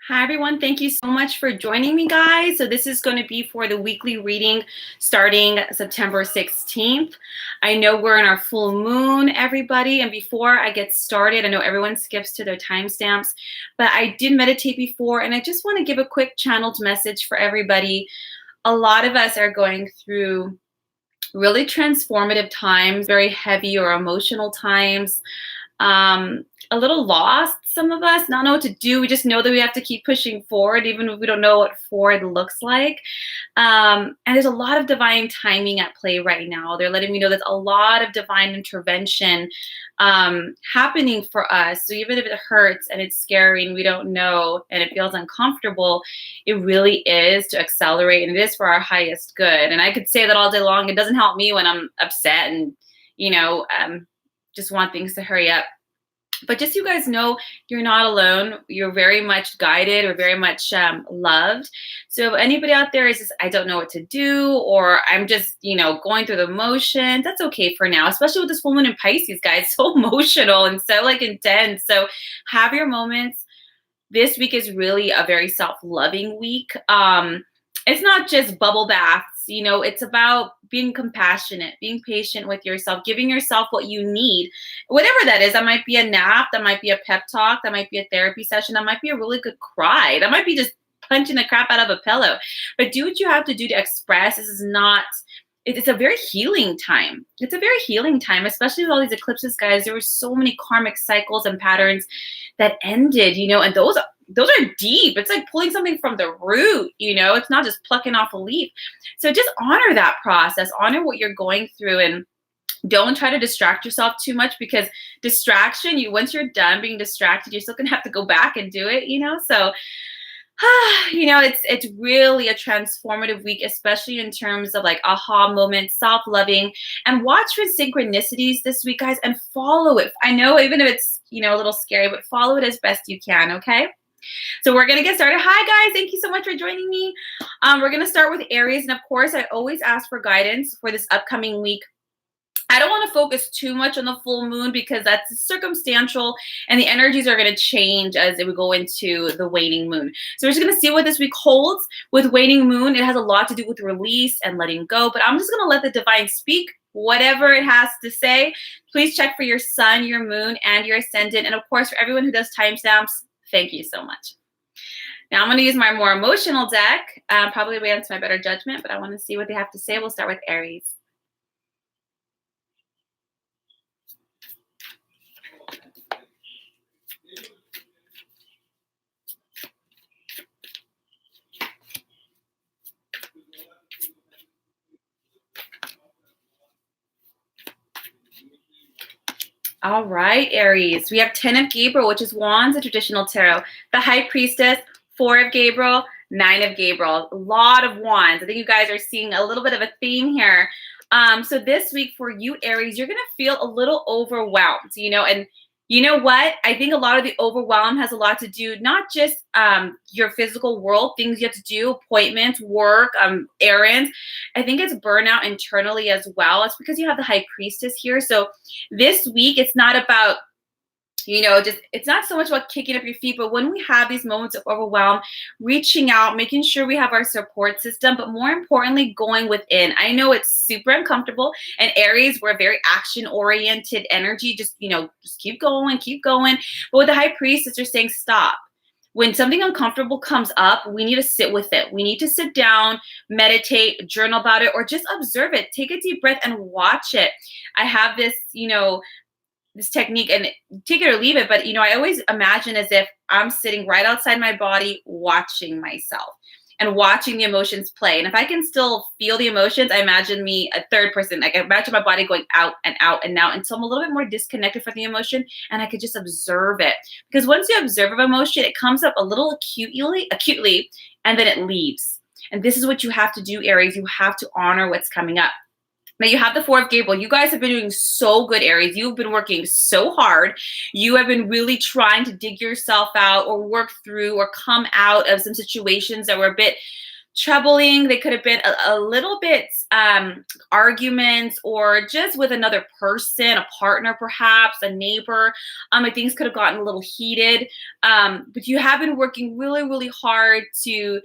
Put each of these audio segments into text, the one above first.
Hi, everyone. Thank you so much for joining me, guys. So this is going to be for the weekly reading starting September 16th. I know we're in our full moon, everybody. And before I get started, I know everyone skips to their timestamps, but I did meditate before, and I just want to give a quick channeled message for everybody. A lot of us are going through really transformative times, very heavy or emotional times. A little lost, some of us, not know what to do. We just know that we have to keep pushing forward, even if we don't know what forward looks like. And there's a lot of divine timing at play right now. They're letting me know there's a lot of divine intervention happening for us. So even if it hurts and it's scary and we don't know and it feels uncomfortable, it really is to accelerate, and it is for our highest good. And I could say that all day long. It doesn't help me when I'm upset and, just want things to hurry up. But just so you guys know, you're not alone. You're very much guided or very much loved. So if anybody out there is just, I don't know what to do, or I'm just, going through the motions, that's okay for now, especially with this full moon in Pisces, guys. So emotional and so intense. So have your moments. This week is really a very self-loving week. It's not just bubble baths, it's about being compassionate, being patient with yourself, giving yourself what you need, whatever that is. That might be a nap, that might be a pep talk, that might be a therapy session, that might be a really good cry, that might be just punching the crap out of a pillow. But do what you have to do to express. This is not, it's a very healing time. It's a very healing time, especially with all these eclipses, guys. There were so many karmic cycles and patterns that ended, and those are deep. It's like pulling something from the root, it's not just plucking off a leaf. So just honor that process, honor what you're going through, and don't try to distract yourself too much, because distraction, once you're done being distracted, you're still gonna have to go back and do it, so it's really a transformative week, especially in terms of like aha moments, self-loving, and watch for synchronicities this week, guys, and follow it. I know even if it's, a little scary, but follow it as best you can, okay? So we're going to get started. Hi, guys. Thank you so much for joining me. We're going to start with Aries. And of course, I always ask for guidance for this upcoming week. I don't want to focus too much on the full moon because that's circumstantial and the energies are going to change as we go into the waning moon. So we're just going to see what this week holds. With waning moon, it has a lot to do with release and letting go, but I'm just going to let the divine speak whatever it has to say. Please check for your sun, your moon, and your ascendant. And of course, for everyone who does timestamps, thank you so much. Now I'm going to use my more emotional deck, probably way into my better judgment, but I want to see what they have to say. We'll start with Aries. All right, Aries. We have 10 of Gabriel, which is Wands in traditional tarot. The High Priestess, 4 of Gabriel, 9 of Gabriel. A lot of Wands. I think you guys are seeing a little bit of a theme here. So this week for you, Aries, you're going to feel a little overwhelmed, and you know what? I think a lot of the overwhelm has a lot to do, not just your physical world, things you have to do, appointments, work, errands. I think it's burnout internally as well. It's because you have the High Priestess here. So this week, it's not about, it's not so much about kicking up your feet, but when we have these moments of overwhelm, reaching out, making sure we have our support system, but more importantly, going within. I know it's super uncomfortable, and Aries, we're a very action-oriented energy. Just keep going, keep going. But with the High Priestess, they're saying stop. When something uncomfortable comes up, we need to sit with it. We need to sit down, meditate, journal about it, or just observe it. Take a deep breath and watch it. I have this, this technique, and take it or leave it, but I always imagine as if I'm sitting right outside my body watching myself and watching the emotions play. And if I can still feel the emotions, I imagine me a third person. Like I imagine my body going out and out and out. And so I'm a little bit more disconnected from the emotion, and I could just observe it. Because once you observe an emotion, it comes up a little acutely, and then it leaves. And this is what you have to do, Aries. You have to honor what's coming up. Now you have the 4 of Gabriel. You guys have been doing so good, Aries. You've been working so hard. You have been really trying to dig yourself out or work through or come out of some situations that were a bit troubling. They could have been a little bit arguments, or just with another person, a partner, perhaps a neighbor. And things could have gotten a little heated. But you have been working really, really hard to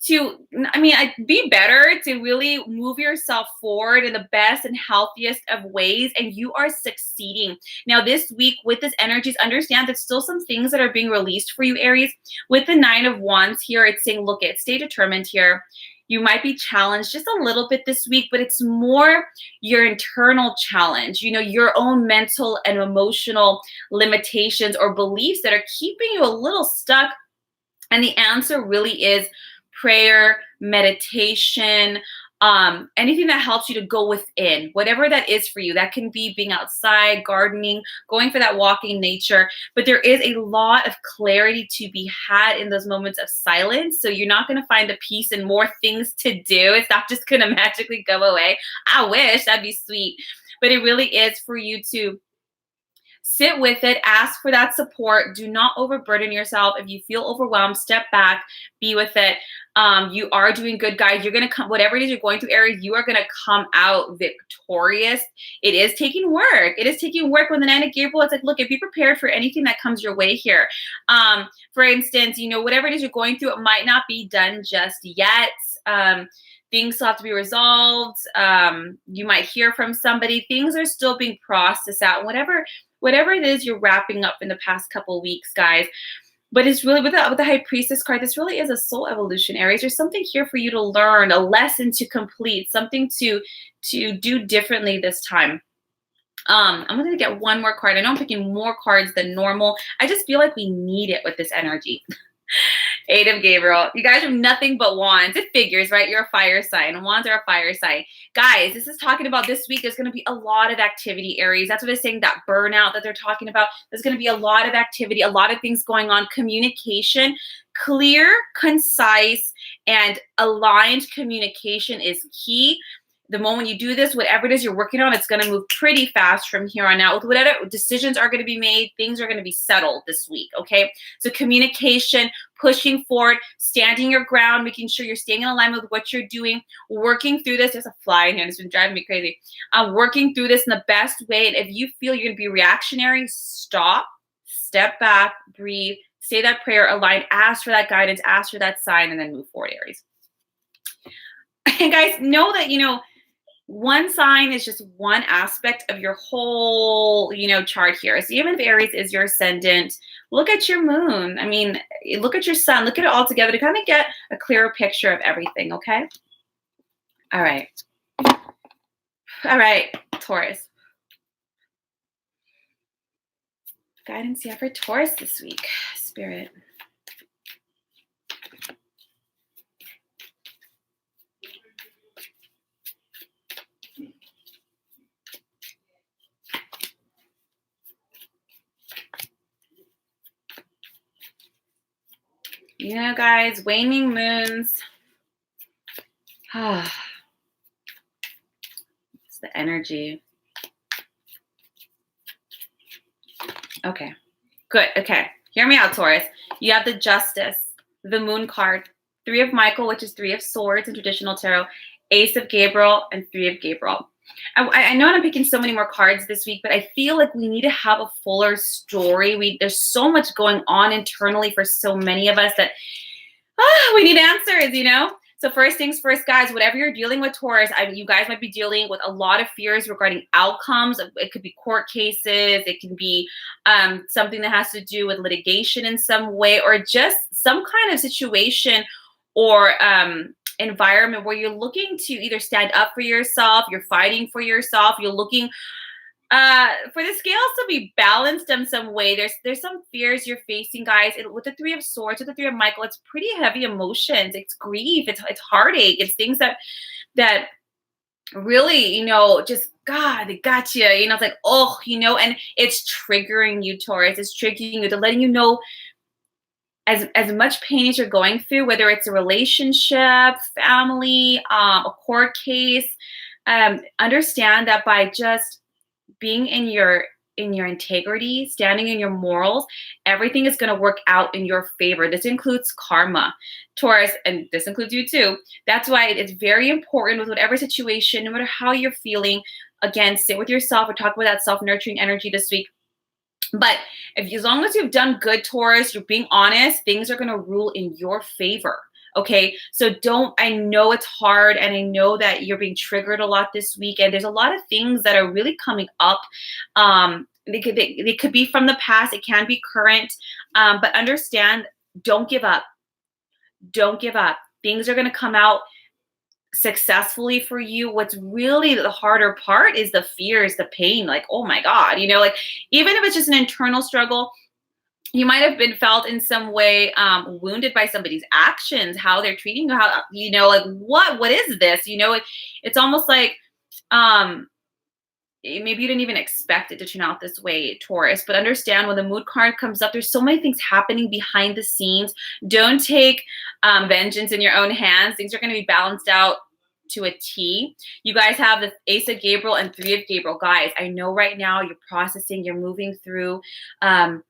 be better, to really move yourself forward in the best and healthiest of ways, and you are succeeding. Now, this week with this energies, understand that still some things that are being released for you, Aries. With the 9 of Wands here, it's saying, look, stay determined here. You might be challenged just a little bit this week, but it's more your internal challenge, your own mental and emotional limitations or beliefs that are keeping you a little stuck. And the answer really is prayer, meditation, anything that helps you to go within, whatever that is for you. That can be being outside, gardening, going for that walk in nature. But there is a lot of clarity to be had in those moments of silence. So you're not going to find the peace and more things to do. It's not just going to magically go away. I wish, that'd be sweet. But it really is for you to sit with it, ask for that support. Do not overburden yourself. If you feel overwhelmed, step back, be with it. You are doing good, guys. You're going to come, whatever it is you're going through, Aries, you are going to come out victorious. It is taking work. It is taking work. When the 9 of Gabriel, it's like, look, be prepared for anything that comes your way here. For instance, whatever it is you're going through, it might not be done just yet. Things still have to be resolved. You might hear from somebody. Things are still being processed out. Whatever it is you're wrapping up in the past couple of weeks, guys. But it's really, with the High Priestess card, this really is a soul evolution, Aries. There's something here for you to learn, a lesson to complete, something to do differently this time. I'm going to get one more card. I know I'm picking more cards than normal. I just feel like we need it with this energy. 8 of Gabriel. You guys have nothing but wands. It figures, right? You're a fire sign. Wands are a fire sign. Guys, this is talking about this week. There's going to be a lot of activity, Aries. That's what it's saying, that burnout that they're talking about. There's going to be a lot of activity, a lot of things going on. Communication, clear, concise, and aligned communication is key. The moment you do this, whatever it is you're working on, it's going to move pretty fast from here on out. With whatever decisions are going to be made, things are going to be settled this week, okay? So communication, pushing forward, standing your ground, making sure you're staying in alignment with what you're doing, working through this. There's a fly in here. It's been driving me crazy. Working through this in the best way. And if you feel you're going to be reactionary, stop, step back, breathe, say that prayer, align, ask for that guidance, ask for that sign, and then move forward, Aries. And guys, know that, one sign is just one aspect of your whole, chart here. So even if Aries is your ascendant, look at your moon. I mean, look at your sun. Look at it all together to kind of get a clearer picture of everything, okay? All right. All right, Taurus. Guidance, yeah, for Taurus this week. Spirit. Guys, waning moons. It's the energy. Okay, good. Okay, hear me out, Taurus. You have the Justice, the Moon card, 3 of Michael, which is 3 of Swords in traditional tarot, Ace of Gabriel, and 3 of Gabriel. I know I'm picking so many more cards this week, but I feel like we need to have a fuller story. There's so much going on internally for so many of us that we need answers, So first things first, guys, whatever you're dealing with, Taurus, you guys might be dealing with a lot of fears regarding outcomes. It could be court cases. It can be something that has to do with litigation in some way, or just some kind of situation or environment where you're looking to either stand up for yourself, you're fighting for yourself, you're looking for the scales to be balanced in some way. There's some fears you're facing, guys. With the 3 of Swords, with the 3 of Michael, it's pretty heavy emotions. It's grief. It's heartache. It's things that really, just God, it got you. It's like, and it's triggering you, Taurus. It's triggering you. They're letting you know as much pain as you're going through, whether it's a relationship, family, a court case, understand that by just being in your in your integrity, standing in your morals, everything is going to work out in your favor. This includes karma, Taurus, and this includes you too. That's why it's very important with whatever situation, no matter how you're feeling. Again, sit with yourself or talk about that self-nurturing energy this week. But as long as you've done good, Taurus, you're being honest, things are going to rule in your favor. Okay, so I know it's hard, and I know that you're being triggered a lot this week, and there's a lot of things that are really coming up. They could be from the past, it can be current, but understand, don't give up. Don't give up. Things are going to come out successfully for you. What's really the harder part is the fears, the pain, like, oh my God, like even if it's just an internal struggle, you might have been felt in some way wounded by somebody's actions, how they're treating you, how, like what is this? It's almost like maybe you didn't even expect it to turn out this way, Taurus, but understand when the moon card comes up, there's so many things happening behind the scenes. Don't take vengeance in your own hands. Things are going to be balanced out to a T. You guys have the Ace of Gabriel and Three of Gabriel. Guys, I know right now you're processing, you're moving through, and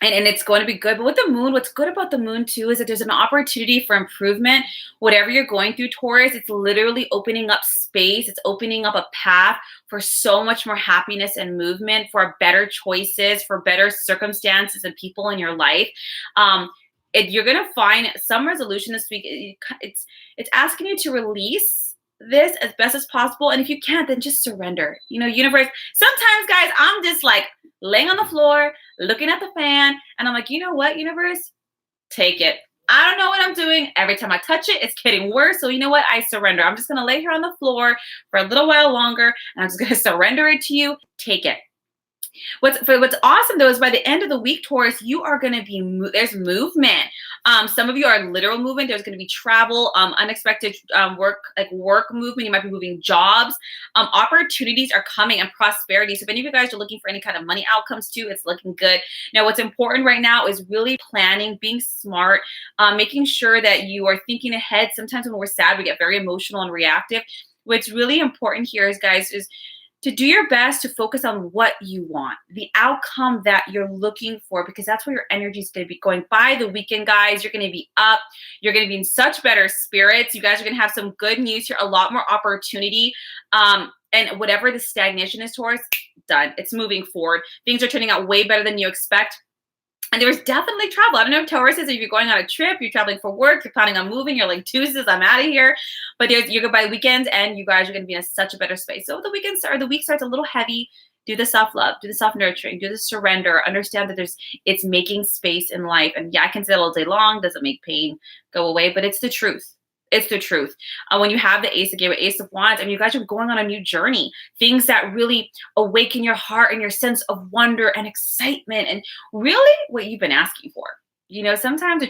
it's going to be good. But with the moon, what's good about the moon too is that there's an opportunity for improvement. Whatever you're going through, Taurus, it's literally opening up space. It's opening up a path for so much more happiness and movement, for better choices, for better circumstances and people in your life. You're going to find some resolution this week. It's asking you to release this as best as possible. And if you can't, then just surrender. Universe, sometimes, guys, I'm just like laying on the floor, looking at the fan, and I'm like, you know what, universe? Take it. I don't know what I'm doing. Every time I touch it, it's getting worse. So you know what? I surrender. I'm just going to lay here on the floor for a little while longer, and I'm just going to surrender it to you. Take it. What's awesome though is by the end of the week, Taurus, you are going to be there's movement. Some of you are literal movement. There's going to be travel, unexpected work movement. You might be moving jobs. Opportunities are coming, and prosperity. So if any of you guys are looking for any kind of money outcomes too, it's looking good. Now, what's important right now is really planning, being smart, making sure that you are thinking ahead. Sometimes when we're sad, we get very emotional and reactive. What's really important here is, guys, is to do your best to focus on what you want, the outcome that you're looking for, because that's where your energy is going to be going. By the weekend, guys, you're going to be up. You're going to be in such better spirits. You guys are going to have some good news here, a lot more opportunity. And whatever the stagnation is, Taurus, done. It's moving forward. Things are turning out way better than you expect. And there's definitely travel. I don't know if Taurus is, if you're going on a trip, you're traveling for work, you're planning on moving, you're like, Tuesdays, I'm out of here. But you're good by weekends, and you guys are going to be in such a better space. So the week starts a little heavy. Do the self-love, do the self-nurturing, do the surrender. Understand that it's making space in life. And yeah, I can say that all day long, doesn't make pain go away, but it's the truth. It's the truth. When you have the Ace of Gabriel, Ace of Wands, you guys are going on a new journey. Things that really awaken your heart and your sense of wonder and excitement, and really what you've been asking for. Sometimes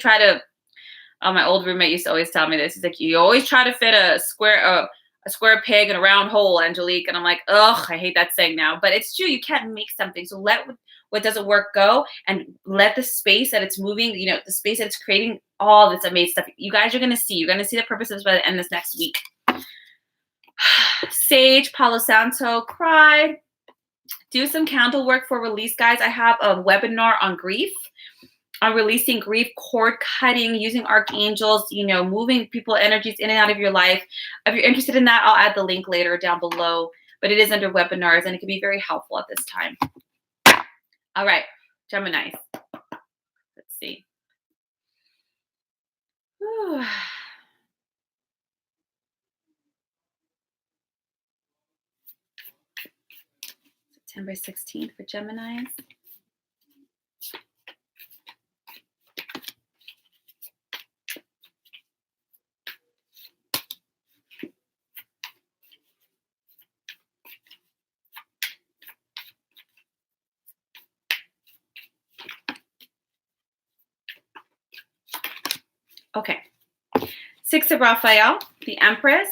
my old roommate used to always tell me this. He's like, you always try to fit a square peg in a round hole, Angelique. And I'm like, ugh, I hate that saying now. But it's true. You can't make something. So let what doesn't work go, and let the space that it's moving, the space that it's creating, all this amazing stuff. You guys are going to see. You're going to see the purposes by the end of this next week. Sage, Palo Santo, cry. Do some candle work for release, guys. I have a webinar on grief, on releasing grief, cord cutting, using archangels, moving people energies in and out of your life. If you're interested in that, I'll add the link later down below. But it is under webinars, and it can be very helpful at this time. All right, Gemini. Let's see. Whew. September 16th for Geminis. Okay. Six of Raphael, the Empress,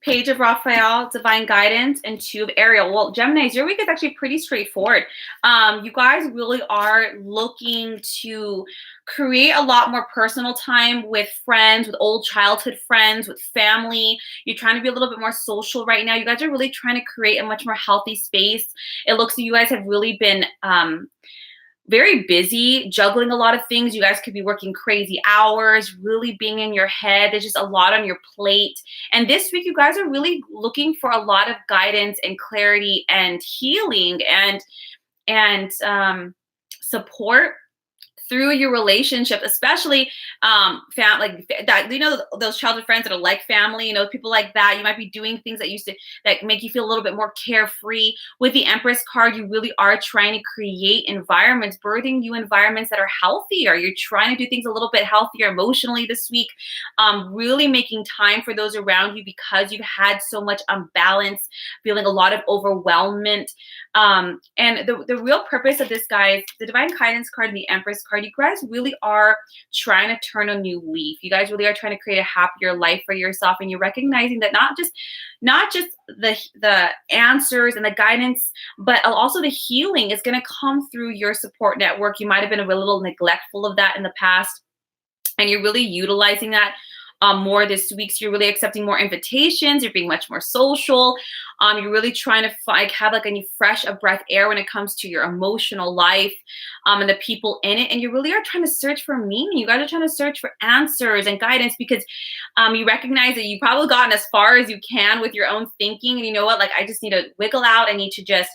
Page of Raphael, divine guidance, and 2 of Ariel. Well, Geminis, your week is actually pretty straightforward. You guys really are looking to create a lot more personal time with friends, with old childhood friends, with family. You're trying to be a little bit more social right now. You guys are really trying to create a much more healthy space. It looks like you guys have really been very busy, juggling a lot of things. You guys could be working crazy hours, really being in your head. There's just a lot on your plate. And this week, you guys are really looking for a lot of guidance and clarity and healing and support through your relationship, especially like that, those childhood friends that are like family, people like that. You might be doing things that make you feel a little bit more carefree. With the Empress card, you really are trying to create environments, birthing new environments that are healthier. You're trying to do things a little bit healthier emotionally this week, really making time for those around you because you've had so much unbalance, feeling a lot of overwhelmment. And the real purpose of this, guys, the Divine Guidance card and the Empress card, you guys really are trying to turn a new leaf. You guys really are trying to create a happier life for yourself, and you're recognizing that not just the answers and the guidance, but also the healing is going to come through your support network. You might have been a little neglectful of that in the past, and you're really utilizing that more this week. So you're really accepting more invitations. You're being much more social. You're really trying to have like a new fresh of breath air when it comes to your emotional life and the people in it. And you really are trying to search for meaning. You guys are trying to search for answers and guidance because you recognize that you've probably gotten as far as you can with your own thinking. And you know what? Like, I just need to wiggle out. I need to just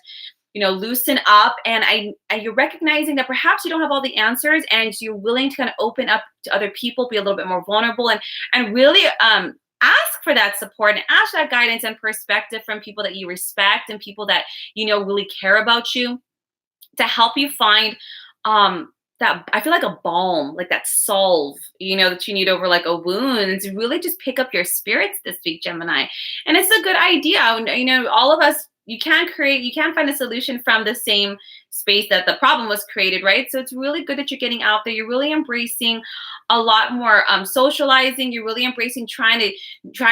loosen up. And you're recognizing that perhaps you don't have all the answers, and you're willing to kind of open up to other people, be a little bit more vulnerable, and really ask for that support and ask that guidance and perspective from people that you respect and people that really care about you, to help you find that, I feel like, a balm, like that salve, that you need over like a wound, and to really just pick up your spirits this week, Gemini. And it's a good idea. All of us, you can't find a solution from the same space that the problem was created, right? So it's really good that you're getting out there. You're really embracing a lot more socializing. You're really embracing trying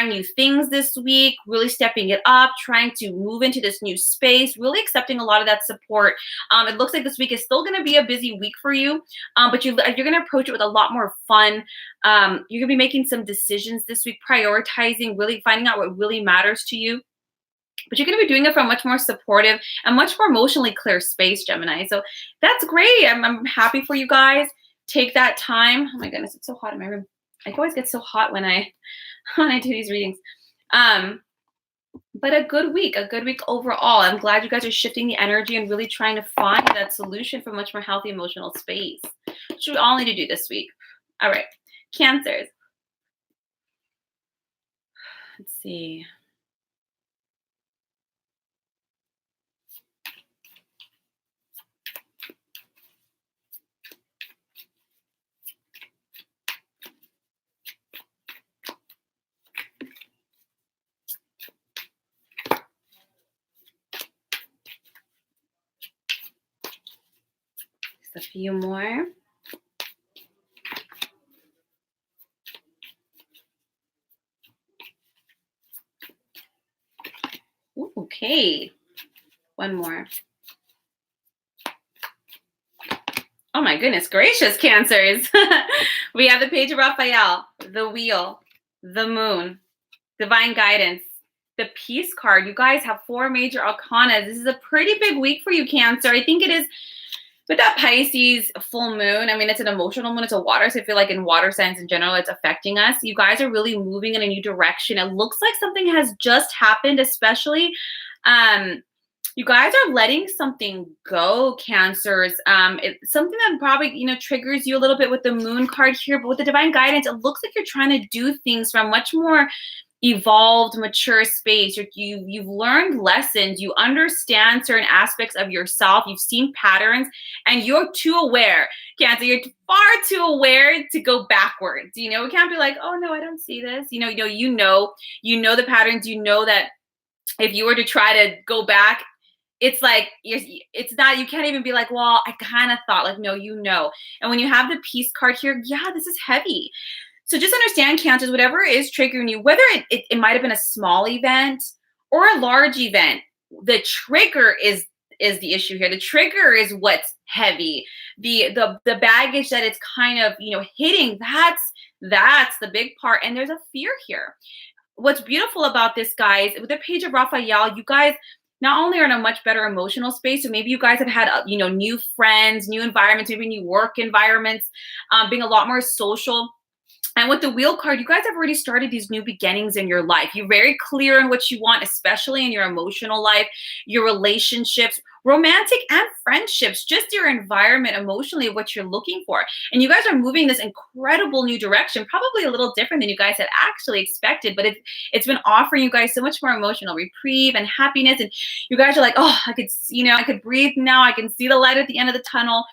new things this week, really stepping it up, trying to move into this new space, really accepting a lot of that support. It looks like this week is still going to be a busy week for you, but you're going to approach it with a lot more fun. You're going to be making some decisions this week, prioritizing, really finding out what really matters to you. But you're going to be doing it from a much more supportive and much more emotionally clear space, Gemini. So that's great. I'm happy for you guys. Take that time. Oh my goodness, it's so hot in my room. I always get so hot when I do these readings. But a good week overall. I'm glad you guys are shifting the energy and really trying to find that solution for a much more healthy emotional space, which we all need to do this week. All right, Cancers. Let's see. A few more. Ooh, okay. One more. Oh my goodness gracious, Cancers. We have the Page of Raphael, the Wheel, the Moon, Divine Guidance, the Peace card. You guys have 4 major arcana. This is a pretty big week for you, Cancer. I think it is. With that Pisces full moon, I mean, it's an emotional moon. It's a water, so I feel like in water signs in general, it's affecting us. You guys are really moving in a new direction. It looks like something has just happened, especially you guys are letting something go, Cancers. It's something that probably, triggers you a little bit with the Moon card here, but with the Divine Guidance, it looks like you're trying to do things from much more evolved, mature space. You've learned lessons. You understand certain aspects of yourself. You've seen patterns, and you're too aware, Cancer. You're far too aware to go backwards. We can't be like, oh no, I don't see this. You know the patterns. You know that if you were to try to go back, it's like it's not. You can't even be like, well, I kind of thought, like, no, And when you have the Peace card here, yeah, this is heavy. So just understand, Cancers, whatever is triggering you, whether it might have been a small event or a large event, the trigger is the issue here. The trigger is what's heavy. The baggage that it's kind of, hitting, that's the big part. And there's a fear here. What's beautiful about this, guys, with the page of Raphael, you guys not only are in a much better emotional space, so maybe you guys have had, new friends, new environments, maybe new work environments, being a lot more social. And with the wheel card, you guys have already started these new beginnings in your life. You're very clear on what you want, especially in your emotional life, your relationships, romantic and friendships, just your environment emotionally, what you're looking for. And you guys are moving this incredible new direction, probably a little different than you guys had actually expected, but it's been offering you guys so much more emotional reprieve and happiness. And you guys are like, oh, I could breathe now. I can see the light at the end of the tunnel.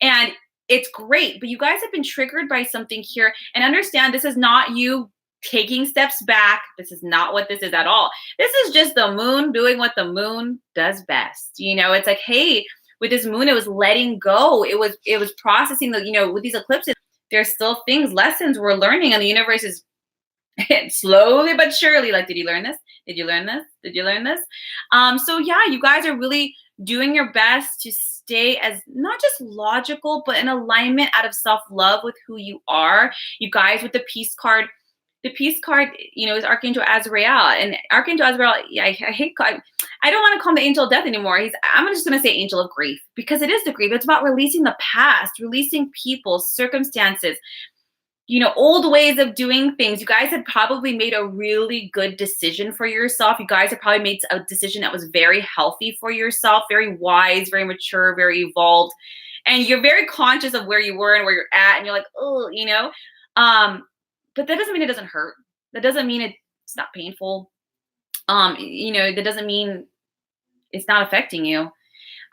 And it's great, but you guys have been triggered by something here. And understand, this is not you taking steps back. This is not what this is at all. This is just the moon doing what the moon does best. It's like, hey, with this moon, it was letting go. It was processing with these eclipses, there's still lessons we're learning, and the universe is slowly but surely like, did you learn this? Did you learn this? Did you learn this? So yeah, you guys are really doing your best to stay as not just logical, but in alignment out of self-love with who you are. You guys, with the peace card, is Archangel Azrael. And Archangel Azrael, I hate, I don't want to call him the angel of death anymore. I'm just going to say angel of grief, because it is the grief. It's about releasing the past, releasing people, circumstances, old ways of doing things. You guys had probably made a really good decision for yourself. You guys have probably made a decision that was very healthy for yourself, very wise, very mature, very evolved. And you're very conscious of where you were and where you're at. And you're like, oh, but that doesn't mean it doesn't hurt. That doesn't mean it's not painful. That doesn't mean it's not affecting you.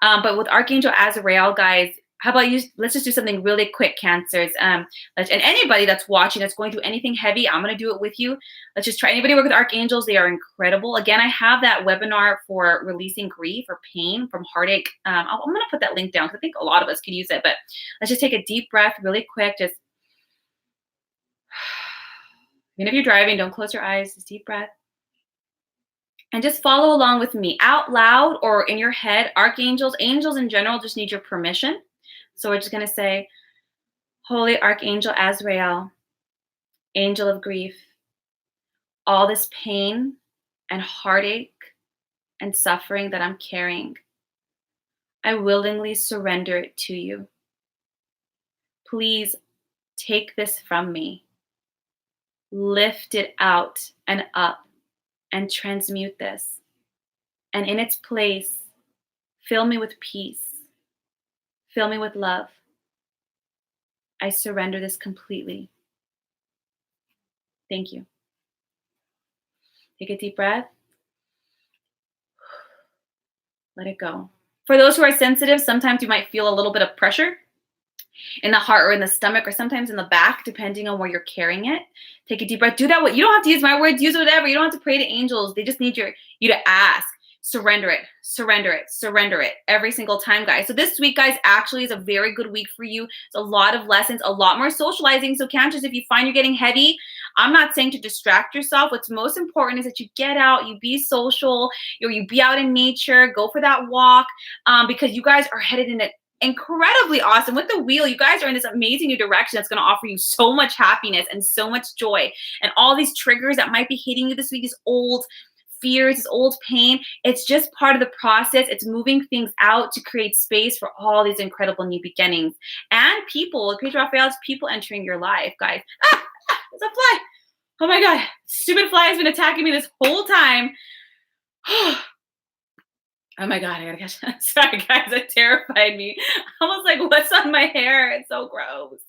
But with Archangel Azrael, guys, how about let's just do something really quick, Cancers. And anybody that's watching, that's going through anything heavy, I'm going to do it with you. Let's just try. Anybody work with archangels? They are incredible. Again, I have that webinar for releasing grief or pain from heartache. I'm going to put that link down because I think a lot of us can use it. But let's just take a deep breath really quick. Just, even if you're driving, don't close your eyes. Just deep breath. And just follow along with me out loud or in your head. Archangels, angels in general, just need your permission. So we're just going to say, Holy Archangel Azrael, angel of grief, all this pain and heartache and suffering that I'm carrying, I willingly surrender it to you. Please take this from me. Lift it out and up and transmute this. And in its place, fill me with peace. Fill me with love. I surrender this completely. Thank you. Take a deep breath. Let it go. For those who are sensitive, sometimes you might feel a little bit of pressure in the heart or in the stomach or sometimes in the back, depending on where you're carrying it. Take a deep breath. Do that. You don't have to use my words. Use whatever. You don't have to pray to angels. They just need you to ask. Surrender it, surrender it, surrender it every single time, guys. So this week, guys, actually is a very good week for you. It's a lot of lessons, a lot more socializing. So Cancers, if you find you're getting heavy, I'm not saying to distract yourself. What's most important is that you get out, you be social, you be out in nature, go for that walk, because you guys are headed in an incredibly awesome, with the wheel, you guys are in this amazing new direction that's going to offer you so much happiness and so much joy. And all these triggers that might be hitting you this week, these old fears, this old pain, it's just part of the process. It's moving things out to create space for all these incredible new beginnings. And people, Page Raphael's people entering your life, guys. It's a fly. Oh my God. Stupid fly has been attacking me this whole time. Oh my God, I gotta catch that. Sorry, guys, that terrified me. I was like, what's on my hair? It's so gross.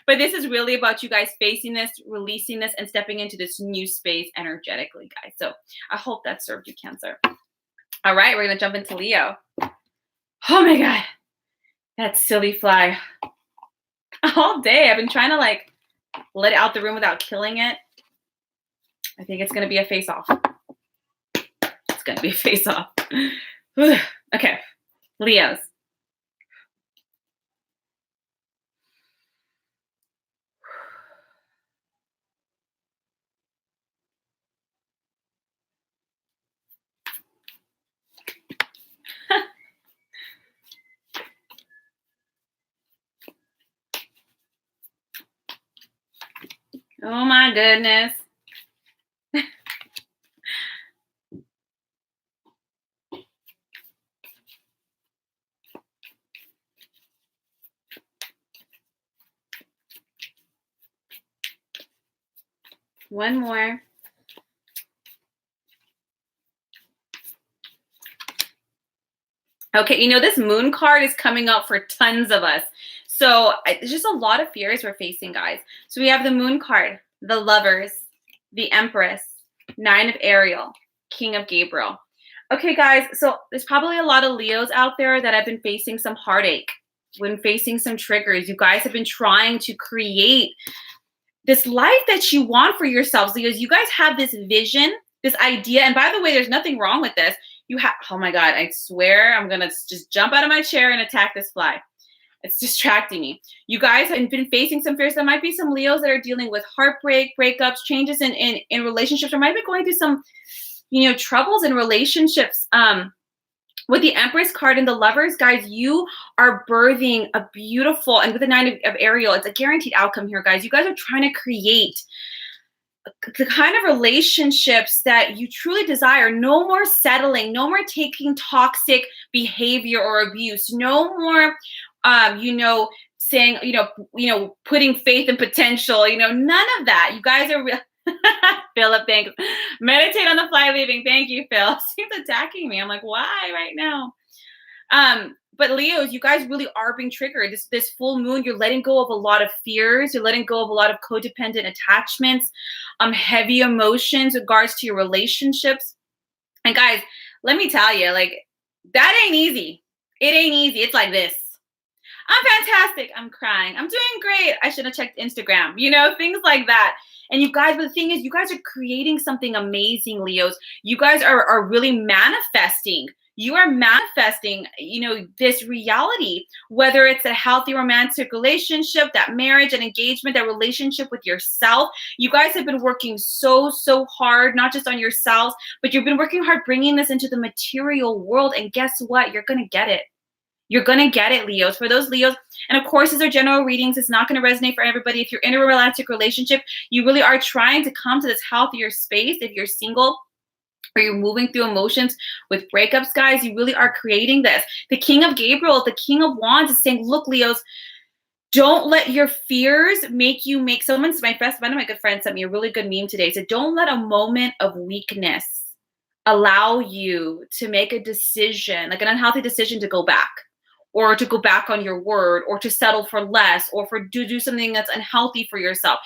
But this is really about you guys facing this, releasing this, and stepping into this new space energetically, guys. So I hope that served you, Cancer. All right, we're going to jump into Leo. Oh my God, that silly fly. All day, I've been trying to let it out the room without killing it. I think it's going to be a face-off. It's going to be a face-off. Okay, Leos. Oh my goodness. One more. Okay, you know, this moon card is coming up for tons of us. So it's just a lot of fears we're facing, guys. So we have the moon card, the lovers, the empress, nine of Ariel, king of Gabriel. Okay, guys, so there's probably a lot of Leos out there that have been facing some heartache, been facing some triggers. You guys have been trying to create this life that you want for yourselves, Leos. You guys have this vision, this idea. And by the way, there's nothing wrong with this. You have, oh my God, I swear I'm going to just jump out of my chair and attack this fly. It's distracting me. You guys have been facing some fears. There might be some Leos that are dealing with heartbreak, breakups, changes in relationships, or might be going through some, you know, troubles in relationships. With the Empress card and the Lovers, guys, you are birthing a beautiful, and with the Nine of Ariel, it's a guaranteed outcome here, guys. You guys are trying to create the kind of relationships that you truly desire. No more settling, no more taking toxic behavior or abuse, no more, you know, saying, you know, putting faith in potential, you know, none of that. You guys are real. Philip, thanks. Meditate on the fly leaving. Thank you, Phil. He's attacking me. I'm like, why right now? But Leos, you guys really are being triggered. This full moon, you're letting go of a lot of fears. You're letting go of a lot of codependent attachments, heavy emotions in regards to your relationships. And guys, let me tell you, like, that ain't easy. It ain't easy. It's like this. I'm fantastic. I'm crying. I'm doing great. I should have checked Instagram, you know, things like that. And you guys, but the thing is, you guys are creating something amazing, Leos. You guys are really manifesting. You are manifesting, you know, this reality, whether it's a healthy romantic relationship, that marriage and engagement, that relationship with yourself. You guys have been working so hard, not just on yourselves, but you've been working hard bringing this into the material world. And guess what? You're going to get it. You're going to get it, Leos. For those Leos, and of course, these are general readings. It's not going to resonate for everybody. If you're in a romantic relationship, you really are trying to come to this healthier space. If you're single or you're moving through emotions with breakups, guys, you really are creating this. The King of Gabriel, the King of Wands is saying, look, Leos, don't let your fears make you make someone's, one of my good friends sent me a really good meme today. So don't let a moment of weakness allow you to make a decision, like an unhealthy decision to go back, or to go back on your word, or to settle for less, or for to do something that's unhealthy for yourself.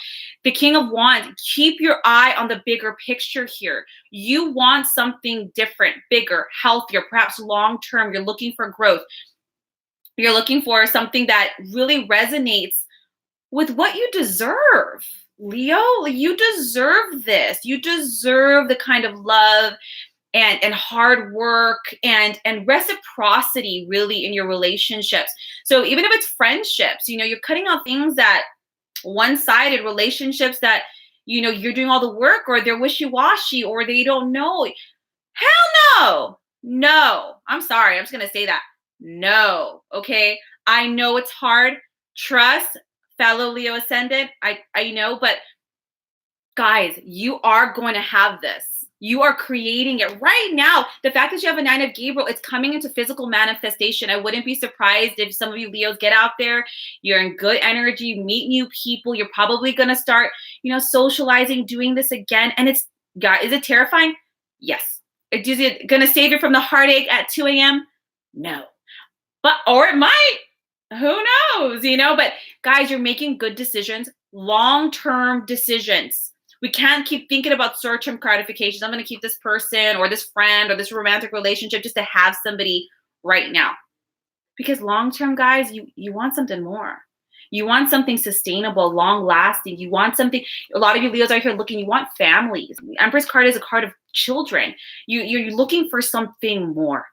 The King of Wands, keep your eye on the bigger picture here. You want something different, bigger, healthier, perhaps long-term. You're looking for growth. You're looking for something that really resonates with what you deserve. Leo, you deserve this. You deserve the kind of love and hard work and reciprocity really in your relationships. So even if it's friendships, you know, you're cutting out things that one-sided relationships that, you know, you're doing all the work, or they're wishy-washy, or they don't know. Hell no. I'm sorry. I'm just going to say that. No. Okay. I know it's hard. Trust, fellow Leo ascendant. I know, but guys, you are going to have this. You are creating it right now. The fact that you have a Nine of Gabriel, it's coming into physical manifestation. I wouldn't be surprised if some of you Leos get out there, you're in good energy, meet new people. You're probably going to start, you know, socializing, doing this again. And it's, God, is it terrifying? Yes. Is it going to save you from the heartache at 2 a.m.? No. But, or it might. Who knows, you know? But guys, you're making good decisions, long-term decisions. We can't keep thinking about short-term gratifications. I'm going to keep this person or this friend or this romantic relationship just to have somebody right now. Because long-term, guys, you want something more. You want something sustainable, long-lasting. You want something, a lot of you Leos out here looking, you want families. The Empress card is a card of children. You're looking for something more.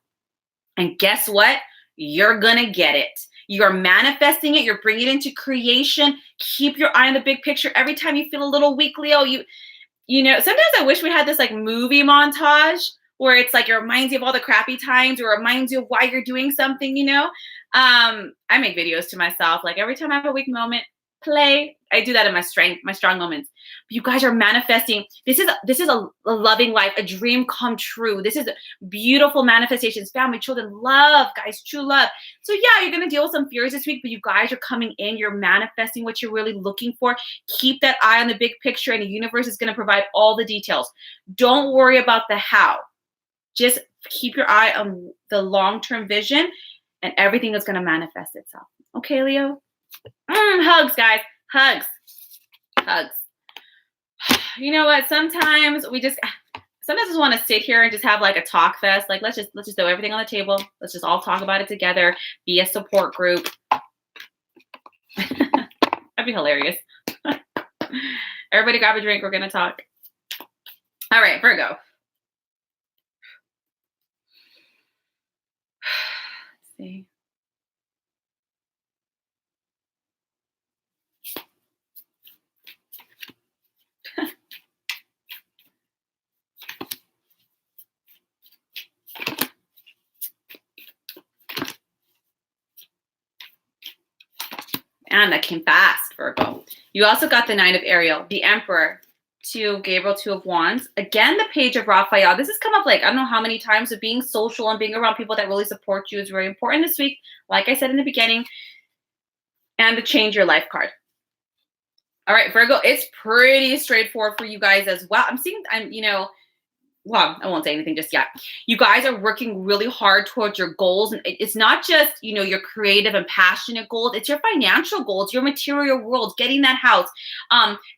And guess what? You're going to get it. You're manifesting it. You're bringing it into creation. Keep your eye on the big picture. Every time you feel a little weak, Leo, you know, sometimes I wish we had this like movie montage where it's like it reminds you of all the crappy times, or reminds you of why you're doing something, you know. I make videos to myself. Like every time I have a weak moment, play. I do that in my strong moments. But you guys are manifesting. This is a loving life, a dream come true. This is beautiful manifestations, family, children, love, guys, true love. So yeah, you're going to deal with some fears this week, but you guys are coming in. You're manifesting what you're really looking for. Keep that eye on the big picture, and the universe is going to provide all the details. Don't worry about the how. Just keep your eye on the long-term vision, and everything is going to manifest itself. Okay, Leo? Hugs, guys. Hugs. You know what? Sometimes we just want to sit here and just have like a talk fest. Like let's just throw everything on the table. Let's just all talk about it together. Be a support group. That'd be hilarious. Everybody grab a drink. We're gonna talk. All right, Virgo. Let's see. And that came fast, Virgo. You also got the Knight of Ariel, the Emperor, 2 of Gabriel, 2 of Wands. Again, the Page of Raphael. This has come up like, I don't know how many times, of being social and being around people that really support you is very important this week. Like I said in the beginning. And the Change Your Life card. All right, Virgo, it's pretty straightforward for you guys as well. Well, I won't say anything just yet. You guys are working really hard towards your goals. And it's not just, your creative and passionate goals. It's your financial goals, your material world, getting that house,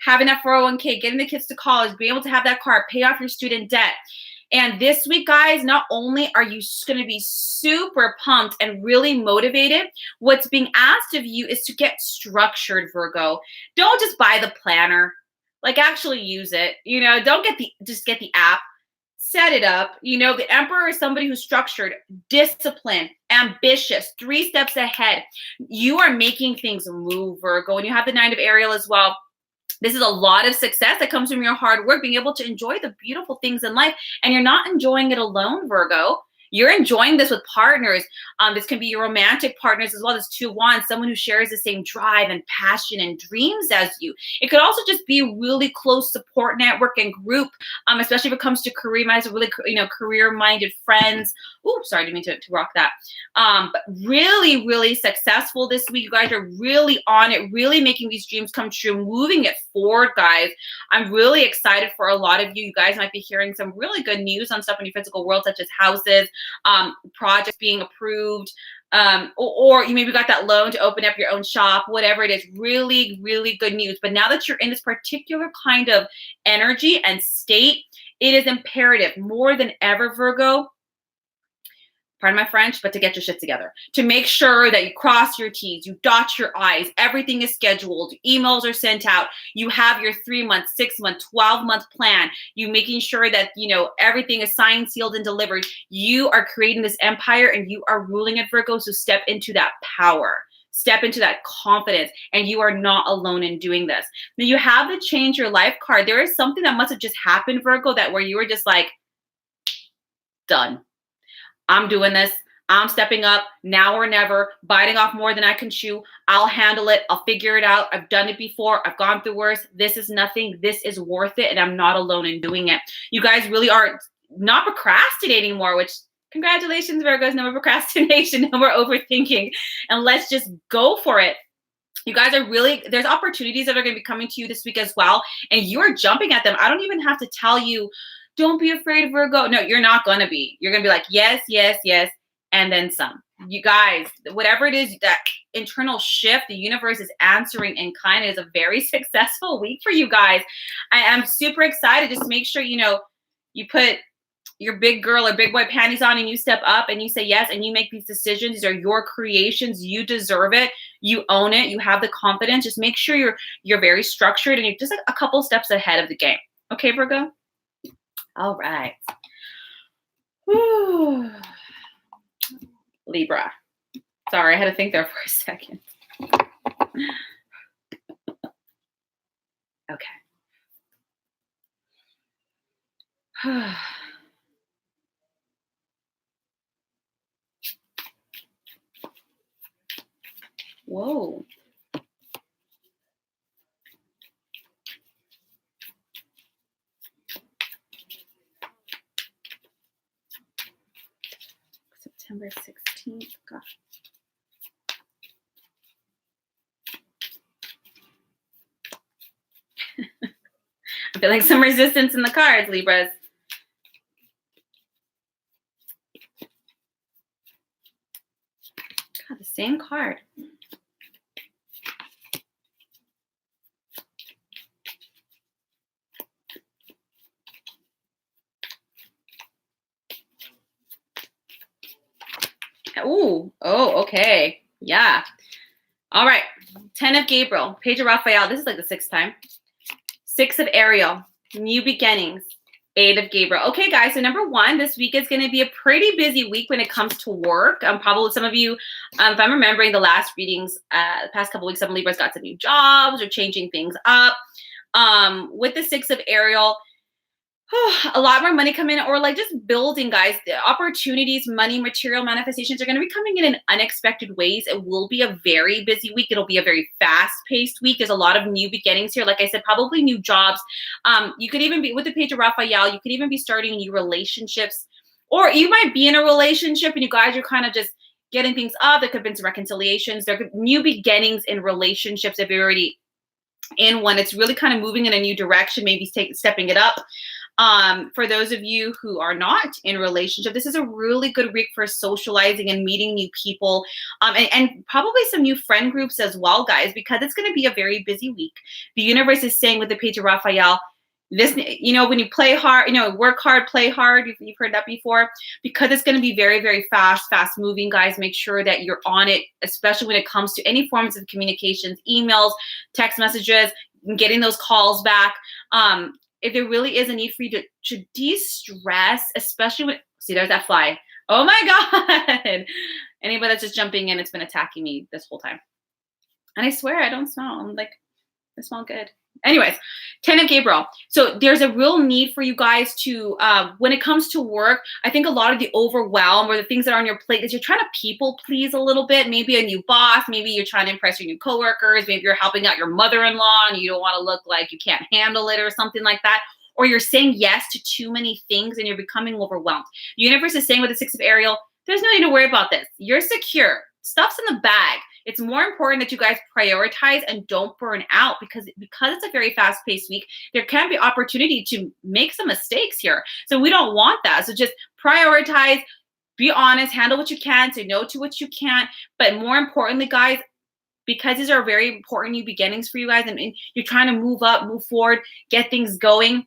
having that 401k, getting the kids to college, being able to have that car, pay off your student debt. And this week, guys, not only are you going to be super pumped and really motivated, what's being asked of you is to get structured, Virgo. Don't just buy the planner. Like, actually use it. Don't just get the app. Set it up. The Emperor is somebody who's structured, disciplined, ambitious, 3 steps ahead. You are making things move, Virgo. And you have the Knight of Ariel as well. This is a lot of success that comes from your hard work, being able to enjoy the beautiful things in life. And you're not enjoying it alone, Virgo. You're enjoying this with partners. This can be your romantic partners as well. This 2 of Wands, someone who shares the same drive and passion and dreams as you. It could also just be a really close support network and group, especially if it comes to career. You might have really, career-minded friends. Ooh, sorry, I didn't mean to rock that. But really, really successful this week. You guys are really on it, really making these dreams come true, moving it forward, guys. I'm really excited for a lot of you. You guys might be hearing some really good news on stuff in your physical world, such as houses, projects being approved, or you maybe got that loan to open up your own shop, whatever it is. Really, really good news. But now that you're in this particular kind of energy and state, it is imperative more than ever, Virgo, pardon my French, but to get your shit together, to make sure that you cross your T's, you dot your I's, everything is scheduled, emails are sent out, you have your 3-month, 6-month, 12-month plan, you making sure that, everything is signed, sealed, and delivered. You are creating this empire and you are ruling it, Virgo, so step into that power. Step into that confidence, and you are not alone in doing this. Now, you have the Change Your Life card. There is something that must have just happened, Virgo, that where you were just like, done. I'm doing this. I'm stepping up now or never, biting off more than I can chew. I'll handle it. I'll figure it out. I've done it before. I've gone through worse. This is nothing. This is worth it. And I'm not alone in doing it. You guys really are not procrastinating more, which congratulations, Virgos. No more procrastination. No more overthinking. And let's just go for it. You guys are really, there's opportunities that are going to be coming to you this week as well. And you're jumping at them. I don't even have to tell you, don't be afraid, Virgo. No, you're not going to be. You're going to be like, yes, yes, yes, and then some. You guys, whatever it is, that internal shift, the universe is answering in kind. It is a very successful week for you guys. I am super excited. Just make sure, you put your big girl or big boy panties on and you step up and you say yes and you make these decisions. These are your creations. You deserve it. You own it. You have the confidence. Just make sure you're very structured and you're just like a couple steps ahead of the game. Okay, Virgo? All right. Whew. Libra. Sorry, I had to think there for a second. Okay. Whoa. September 16th. Gosh. I feel like some resistance in the cards, Libras. God, the same card. Ooh, oh, okay. Yeah. All right. 10 of Gabriel, Page of Raphael. This is like the 6th time. 6 of Ariel, new beginnings. 8 of Gabriel. Okay, guys, so number 1, this week is going to be a pretty busy week when it comes to work. Probably some of you, if I'm remembering the last readings, the past couple weeks, some Libras got some new jobs or changing things up. With the 6 of Ariel, a lot more money coming in, or like just building, guys. The opportunities, money, material manifestations are going to be coming in unexpected ways. It will be a very busy week. It'll be a very fast-paced week. There's a lot of new beginnings here. Like I said, probably new jobs. You could even be with the Page of Raphael. You could even be starting new relationships, or you might be in a relationship and you guys are kind of just getting things up. There could have been some reconciliations. There could be new beginnings in relationships if you're already in one. It's really kind of moving in a new direction, maybe stepping it up. For those of you who are not in a relationship, this is a really good week for socializing and meeting new people, and probably some new friend groups as well, guys, because it's going to be a very busy week. The universe is saying with the Page of Raphael, this, when you play hard, work hard, play hard. You've heard that before, because it's going to be very, very fast moving, guys. Make sure that you're on it, especially when it comes to any forms of communications, emails, text messages, getting those calls back. If there really is a need for you to de-stress, especially when, see, there's that fly. Oh my God. Anybody that's just jumping in, it's been attacking me this whole time. And I swear I don't smell. I'm like, I smell good. Anyways, 10 of Gabriel. So there's a real need for you guys to, when it comes to work, I think a lot of the overwhelm or the things that are on your plate is you're trying to people please a little bit. Maybe a new boss. Maybe you're trying to impress your new coworkers. Maybe you're helping out your mother-in-law and you don't want to look like you can't handle it or something like that. Or you're saying yes to too many things and you're becoming overwhelmed. The universe is saying with the 6 of Ariel, there's no need to worry about this. You're secure. Stuff's in the bag. It's more important that you guys prioritize and don't burn out, because it's a very fast-paced week. There can be opportunity to make some mistakes here. So we don't want that. So just prioritize, be honest, handle what you can, say no to what you can't. But more importantly, guys, because these are very important new beginnings for you guys, and you're trying to move up, move forward, get things going,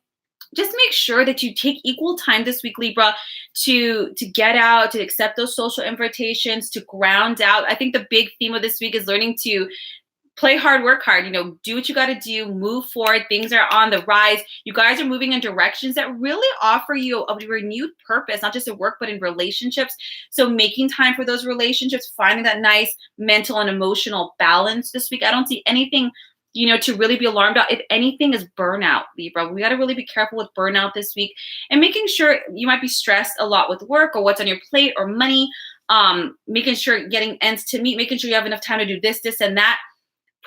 just make sure that you take equal time this week, Libra, to get out, to accept those social invitations, to ground out. I think the big theme of this week is learning to play hard, work hard, do what you got to do, move forward. Things are on the rise. You guys are moving in directions that really offer you a renewed purpose, not just at work, but in relationships. So making time for those relationships, finding that nice mental and emotional balance this week. I don't see anything to really be alarmed about. If anything is burnout, Libra. We got to really be careful with burnout this week, and making sure you might be stressed a lot with work or what's on your plate or money, making sure getting ends to meet, making sure you have enough time to do this, and that.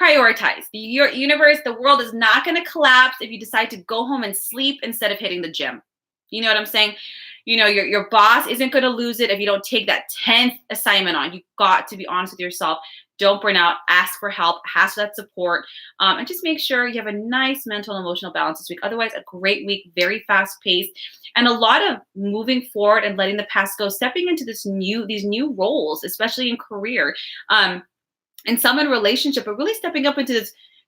Prioritize. Your universe, the world is not going to collapse if you decide to go home and sleep instead of hitting the gym. You know what I'm saying? Your boss isn't going to lose it if you don't take that 10th assignment on. You've got to be honest with yourself. Don't burn out. Ask for help. Ask for that support. And just make sure you have a nice mental and emotional balance this week. Otherwise, a great week, very fast paced, and a lot of moving forward and letting the past go, stepping into these new roles, especially in career. And some in relationship, but really stepping up into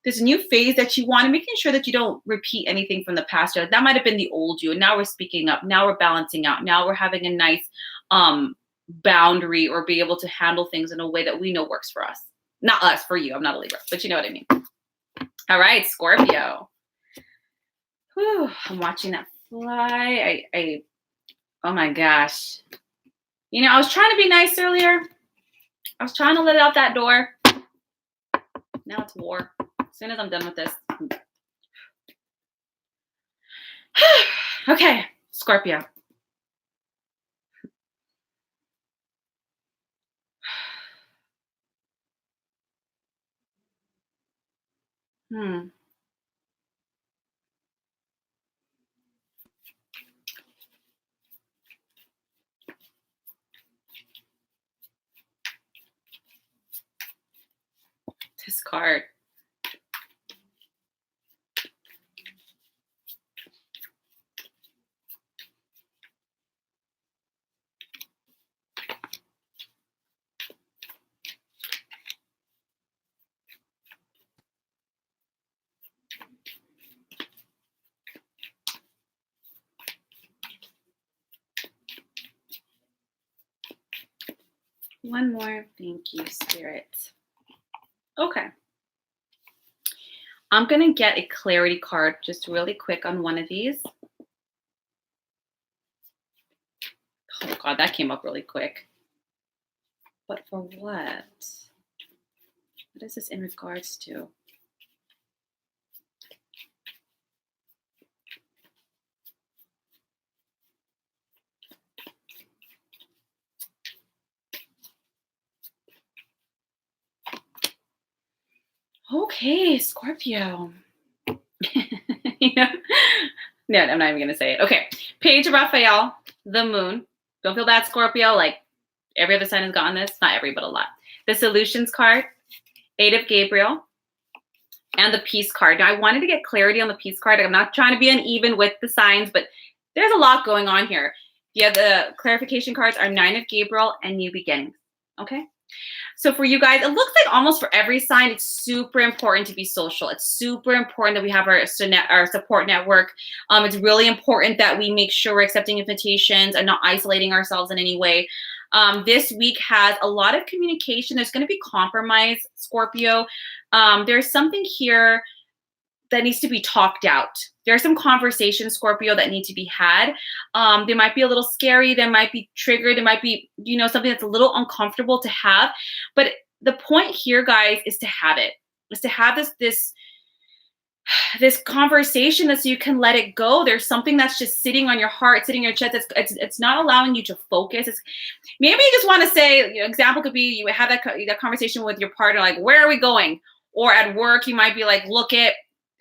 this new phase that you want, and making sure that you don't repeat anything from the past. That might have been the old you, and now we're speaking up. Now we're balancing out. Now we're having a nice boundary, or be able to handle things in a way that we know works for us. Not us, for you. I'm not a Libra, but you know what I mean. All right, Scorpio. Whew, I'm watching that fly. Oh my gosh. I was trying to be nice earlier. I was trying to let it out that door. Now it's war. As soon as I'm done with this. Okay, Scorpio. card. One more. Thank you, Spirit. Okay. I'm going to get a clarity card just really quick on one of these. Oh, God, that came up really quick. But for what? What is this in regards to? Okay, Scorpio. You know? No, I'm not even going to say it. Okay, Page of Raphael, the moon. Don't feel bad, Scorpio. Like every other sign has gotten this. Not every, but a lot. The solutions card, Eight of Gabriel, and the peace card. Now, I wanted to get clarity on the peace card. I'm not trying to be uneven with the signs, but there's a lot going on here. Yeah, the clarification cards are Nine of Gabriel and New Beginnings. Okay? So for you guys, it looks like almost for every sign, it's super important to be social. It's super important that we have our support network. It's really important that we make sure we're accepting invitations and not isolating ourselves in any way. This week has a lot of communication. There's going to be compromise, Scorpio. There's something here that needs to be talked out. There are some conversations, Scorpio, that need to be had. They might be a little scary. They might be triggered. It might be, something that's a little uncomfortable to have. But the point here, guys, is to have it. Is to have this conversation that so you can let it go. There's something that's just sitting on your heart, sitting in your chest. It's not allowing you to focus. Maybe you just want to say, example could be you have that conversation with your partner, like, where are we going? Or at work, you might be like, look at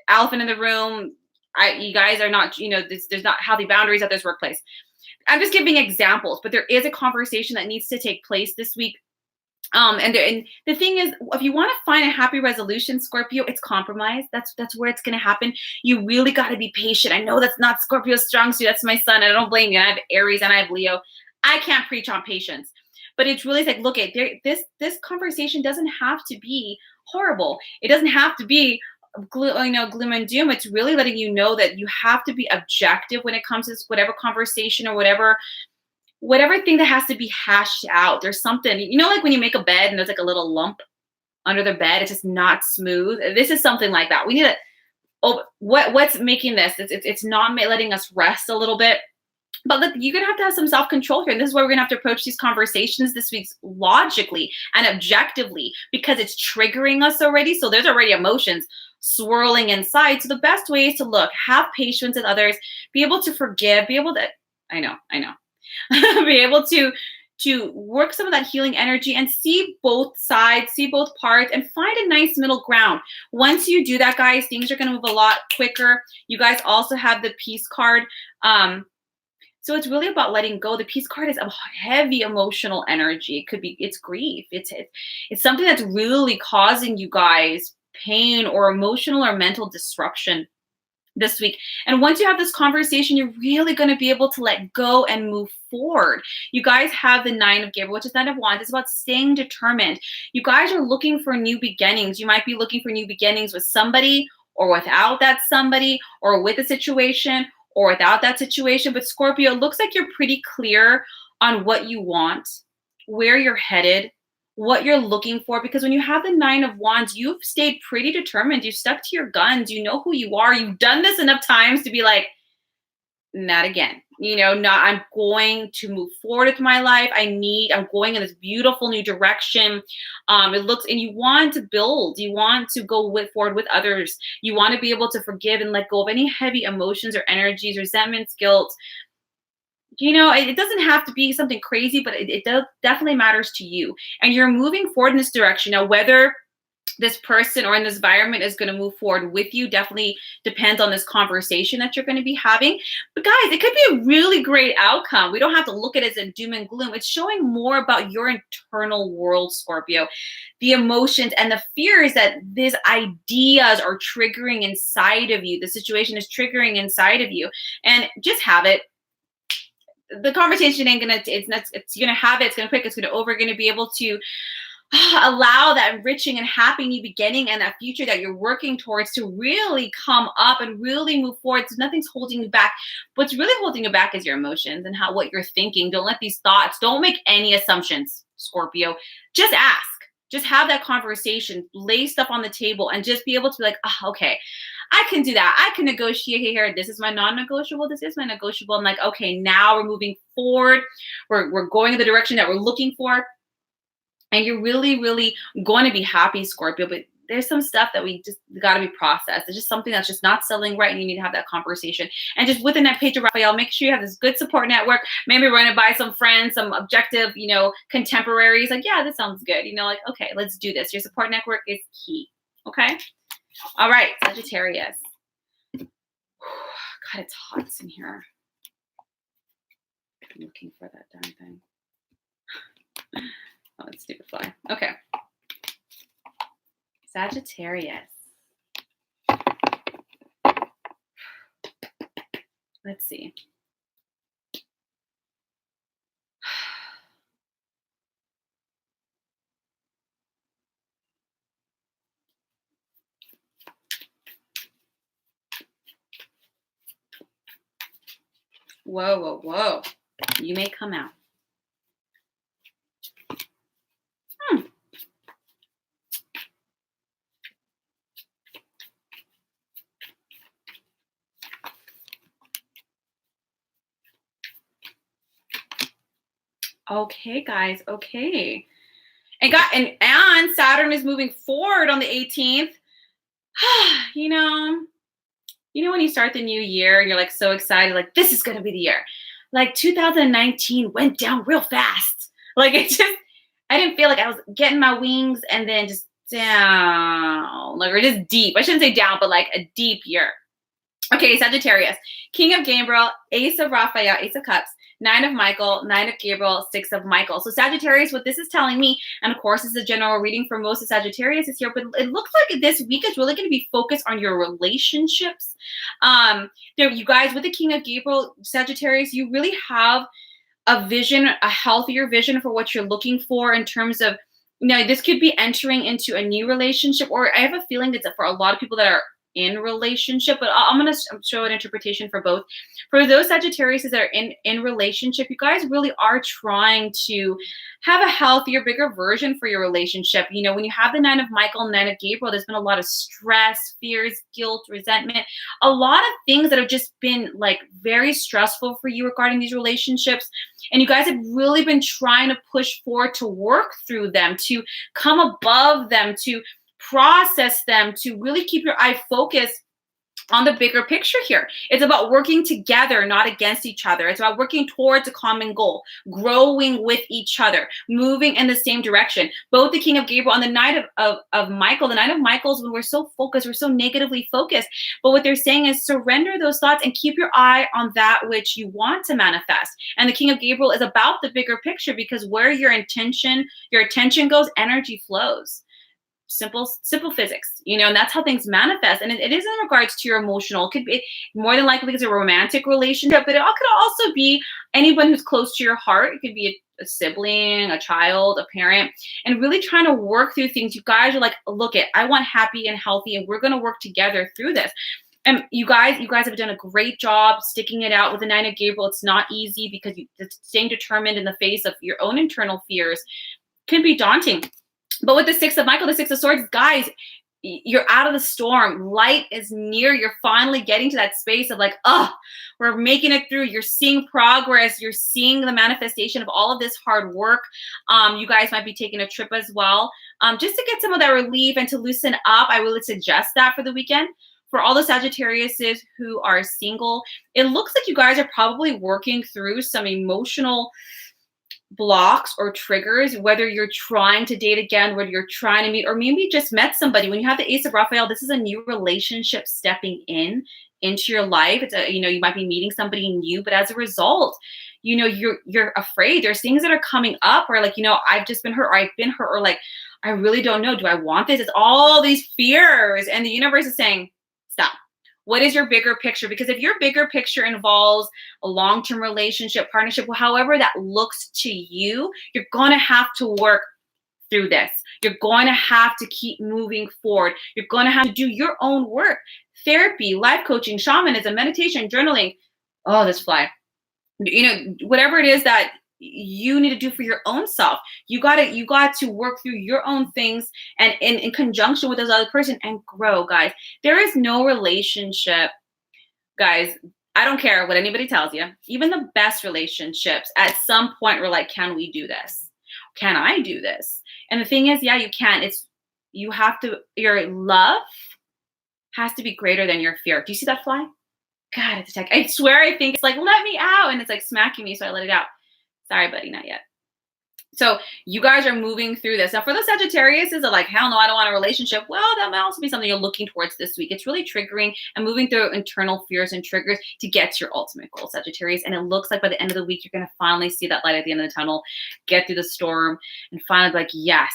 elephant in the room. You guys are not, there's not healthy boundaries at this workplace. I'm just giving examples, but there is a conversation that needs to take place this week. And the thing is, if you want to find a happy resolution, Scorpio, it's compromise. That's where it's going to happen. You really got to be patient. I know that's not Scorpio's strong suit. That's my son. I don't blame you. I have Aries and I have Leo. I can't preach on patience, but it's really like, look, this conversation doesn't have to be horrible. It doesn't have to be gloom and doom. It's really letting you know that you have to be objective when it comes to whatever conversation or whatever thing that has to be hashed out. There's something, like when you make a bed and there's like a little lump under the bed, it's just not smooth. This is something like that. We need to, what's making this? It's not letting us rest a little bit. But look, you're going to have some self-control here. And this is where we're going to have to approach these conversations this week logically and objectively, because it's triggering us already. So there's already emotions swirling inside. So the best way is to have patience with others, be able to forgive, be able to, I know, be able to work some of that healing energy and see both sides, see both parts, and find a nice middle ground. Once you do that, guys, things are going to move a lot quicker. You guys also have the peace card. So it's really about letting go. The peace card is a heavy emotional energy. It's grief. It's something that's really causing you guys pain or emotional or mental disruption this week. And once you have this conversation, you're really going to be able to let go and move forward. You guys have the Nine of Gabriel, which is Nine of Wands. It's about staying determined. You guys are looking for new beginnings. You might be looking for new beginnings with somebody or without that somebody, or with a situation or without that situation. But Scorpio, it looks like you're pretty clear on what you want, where you're headed, what you're looking for. Because when you have the Nine of Wands, you've stayed pretty determined. You've stuck to your guns. You know who you are. You've done this enough times to be like, not again. I'm going to move forward with my life. I'm going in this beautiful new direction. And you want to build. You want to go forward with others. You want to be able to forgive and let go of any heavy emotions or energies, resentments, guilt. It doesn't have to be something crazy, but it definitely matters to you. And you're moving forward in this direction. Now, whether this person or in this environment is going to move forward with you. Definitely depends on this conversation that you're going to be having. But guys, it could be a really great outcome. We don't have to look at it as a doom and gloom. It's showing more about your internal world, Scorpio, the emotions and the fears that these ideas are triggering inside of you. The situation is triggering inside of you, and just have it. The conversation ain't gonna, it's gonna have it, it's gonna quick, it's gonna over, gonna be able to allow that enriching and happy new beginning and that future that you're working towards to really come up and really move forward. So nothing's holding you back. What's really holding you back is your emotions and what you're thinking. Don't let these thoughts, don't make any assumptions, Scorpio. Just ask. Just have that conversation, lay stuff on the table, and just be able to be like, oh, okay, I can do that. I can negotiate here. This is my non-negotiable. This is my negotiable. I'm like, okay, now we're moving forward. We're going in the direction that we're looking for. And you're really, really going to be happy, Scorpio. But there's some stuff that we just got to be processed. It's just something that's just not selling right, and you need to have that conversation. And just within that page of Raphael, make sure you have this good support network. Maybe run it by some friends, some objective, contemporaries. Like, yeah, this sounds good. Like, okay, let's do this. Your support network is key. Okay. All right, Sagittarius. God, it's hot in here. I'm looking for that darn thing. Oh, it's stupid fly. Okay. Sagittarius. Let's see. Whoa, whoa, whoa. You may come out. Okay, guys. Okay. And Saturn is moving forward on the 18th. You know when you start the new year and you're like so excited, like this is going to be the year. Like 2019 went down real fast. Like I didn't feel like I was getting my wings and then just down, like, or just deep. I shouldn't say down, but like a deep year. Okay, Sagittarius, King of Gabriel, Ace of Raphael, Ace of Cups, 9 of Michael, 9 of Gabriel, 6 of Michael. So Sagittarius, what this is telling me, and of course, this is a general reading for most of Sagittarius is here, but it looks like this week is really going to be focused on your relationships. You guys, with the King of Gabriel, Sagittarius, you really have a vision, a healthier vision for what you're looking for in terms of, this could be entering into a new relationship, or I have a feeling that for a lot of people that are in relationship, but I'm going to show an interpretation for both. For those Sagittarius that are in relationship, you guys really are trying to have a healthier, bigger version for your relationship. When you have the 9 of Michael, 9 of Gabriel, there's been a lot of stress, fears, guilt, resentment, a lot of things that have just been like very stressful for you regarding these relationships. And you guys have really been trying to push forward to work through them, to come above them, to process them, to really keep your eye focused on the bigger picture here. It's about working together, not against each other. It's about working towards a common goal, growing with each other, moving in the same direction. Both the King of Gabriel and the 9 of Michael, the 9 of Michael is when we're so focused, we're so negatively focused. But what they're saying is surrender those thoughts and keep your eye on that which you want to manifest. And the King of Gabriel is about the bigger picture, because where your attention goes, energy flows. Simple physics, and that's how things manifest. And it is in regards to your emotional. It could be more than likely it's a romantic relationship, but it could also be anyone who's close to your heart. It could be a sibling, a child, a parent, and really trying to work through things. You guys are like, look, I want happy and healthy, and we're going to work together through this. And you guys have done a great job sticking it out with the 9 of Gabriel. It's not easy because staying determined in the face of your own internal fears can be daunting. But with the 6 of Michael, the 6 of Swords, guys, you're out of the storm. Light is near. You're finally getting to that space of like, we're making it through. You're seeing progress. You're seeing the manifestation of all of this hard work. You guys might be taking a trip as well. Just to get some of that relief and to loosen up, I would suggest that for the weekend. For all the Sagittariuses who are single, it looks like you guys are probably working through some emotional blocks or triggers, whether you're trying to date again, whether you're trying to meet, or maybe just met somebody. When you have the Ace of Raphael, this is a new relationship stepping into your life. It's a, you might be meeting somebody new, but as a result, you're afraid. There's things that are coming up, or like, I've just been hurt, or I've been hurt, or like, I really don't know. Do I want this? It's all these fears, and the universe is saying, stop. What is your bigger picture? Because if your bigger picture involves a long-term relationship, partnership, however that looks to you, you're going to have to work through this. You're going to have to keep moving forward. You're going to have to do your own work. Therapy, life coaching, shamanism, meditation, journaling. Oh, this fly. Whatever it is that you need to do for your own self. You got to work through your own things and in conjunction with this other person and grow, guys. There is no relationship, guys. I don't care what anybody tells you. Even the best relationships, at some point, we're like, can we do this? Can I do this? And the thing is, yeah, you can. Your love has to be greater than your fear. Do you see that fly? God, it's attack. I swear, I think it's like, let me out. And it's like smacking me, so I let it out. Sorry, buddy, not yet. So you guys are moving through this. Now, for the Sagittarius, is it like, hell no, I don't want a relationship? Well, that might also be something you're looking towards this week. It's really triggering and moving through internal fears and triggers to get to your ultimate goal, Sagittarius. And it looks like by the end of the week, you're going to finally see that light at the end of the tunnel, get through the storm, and finally be like, yes,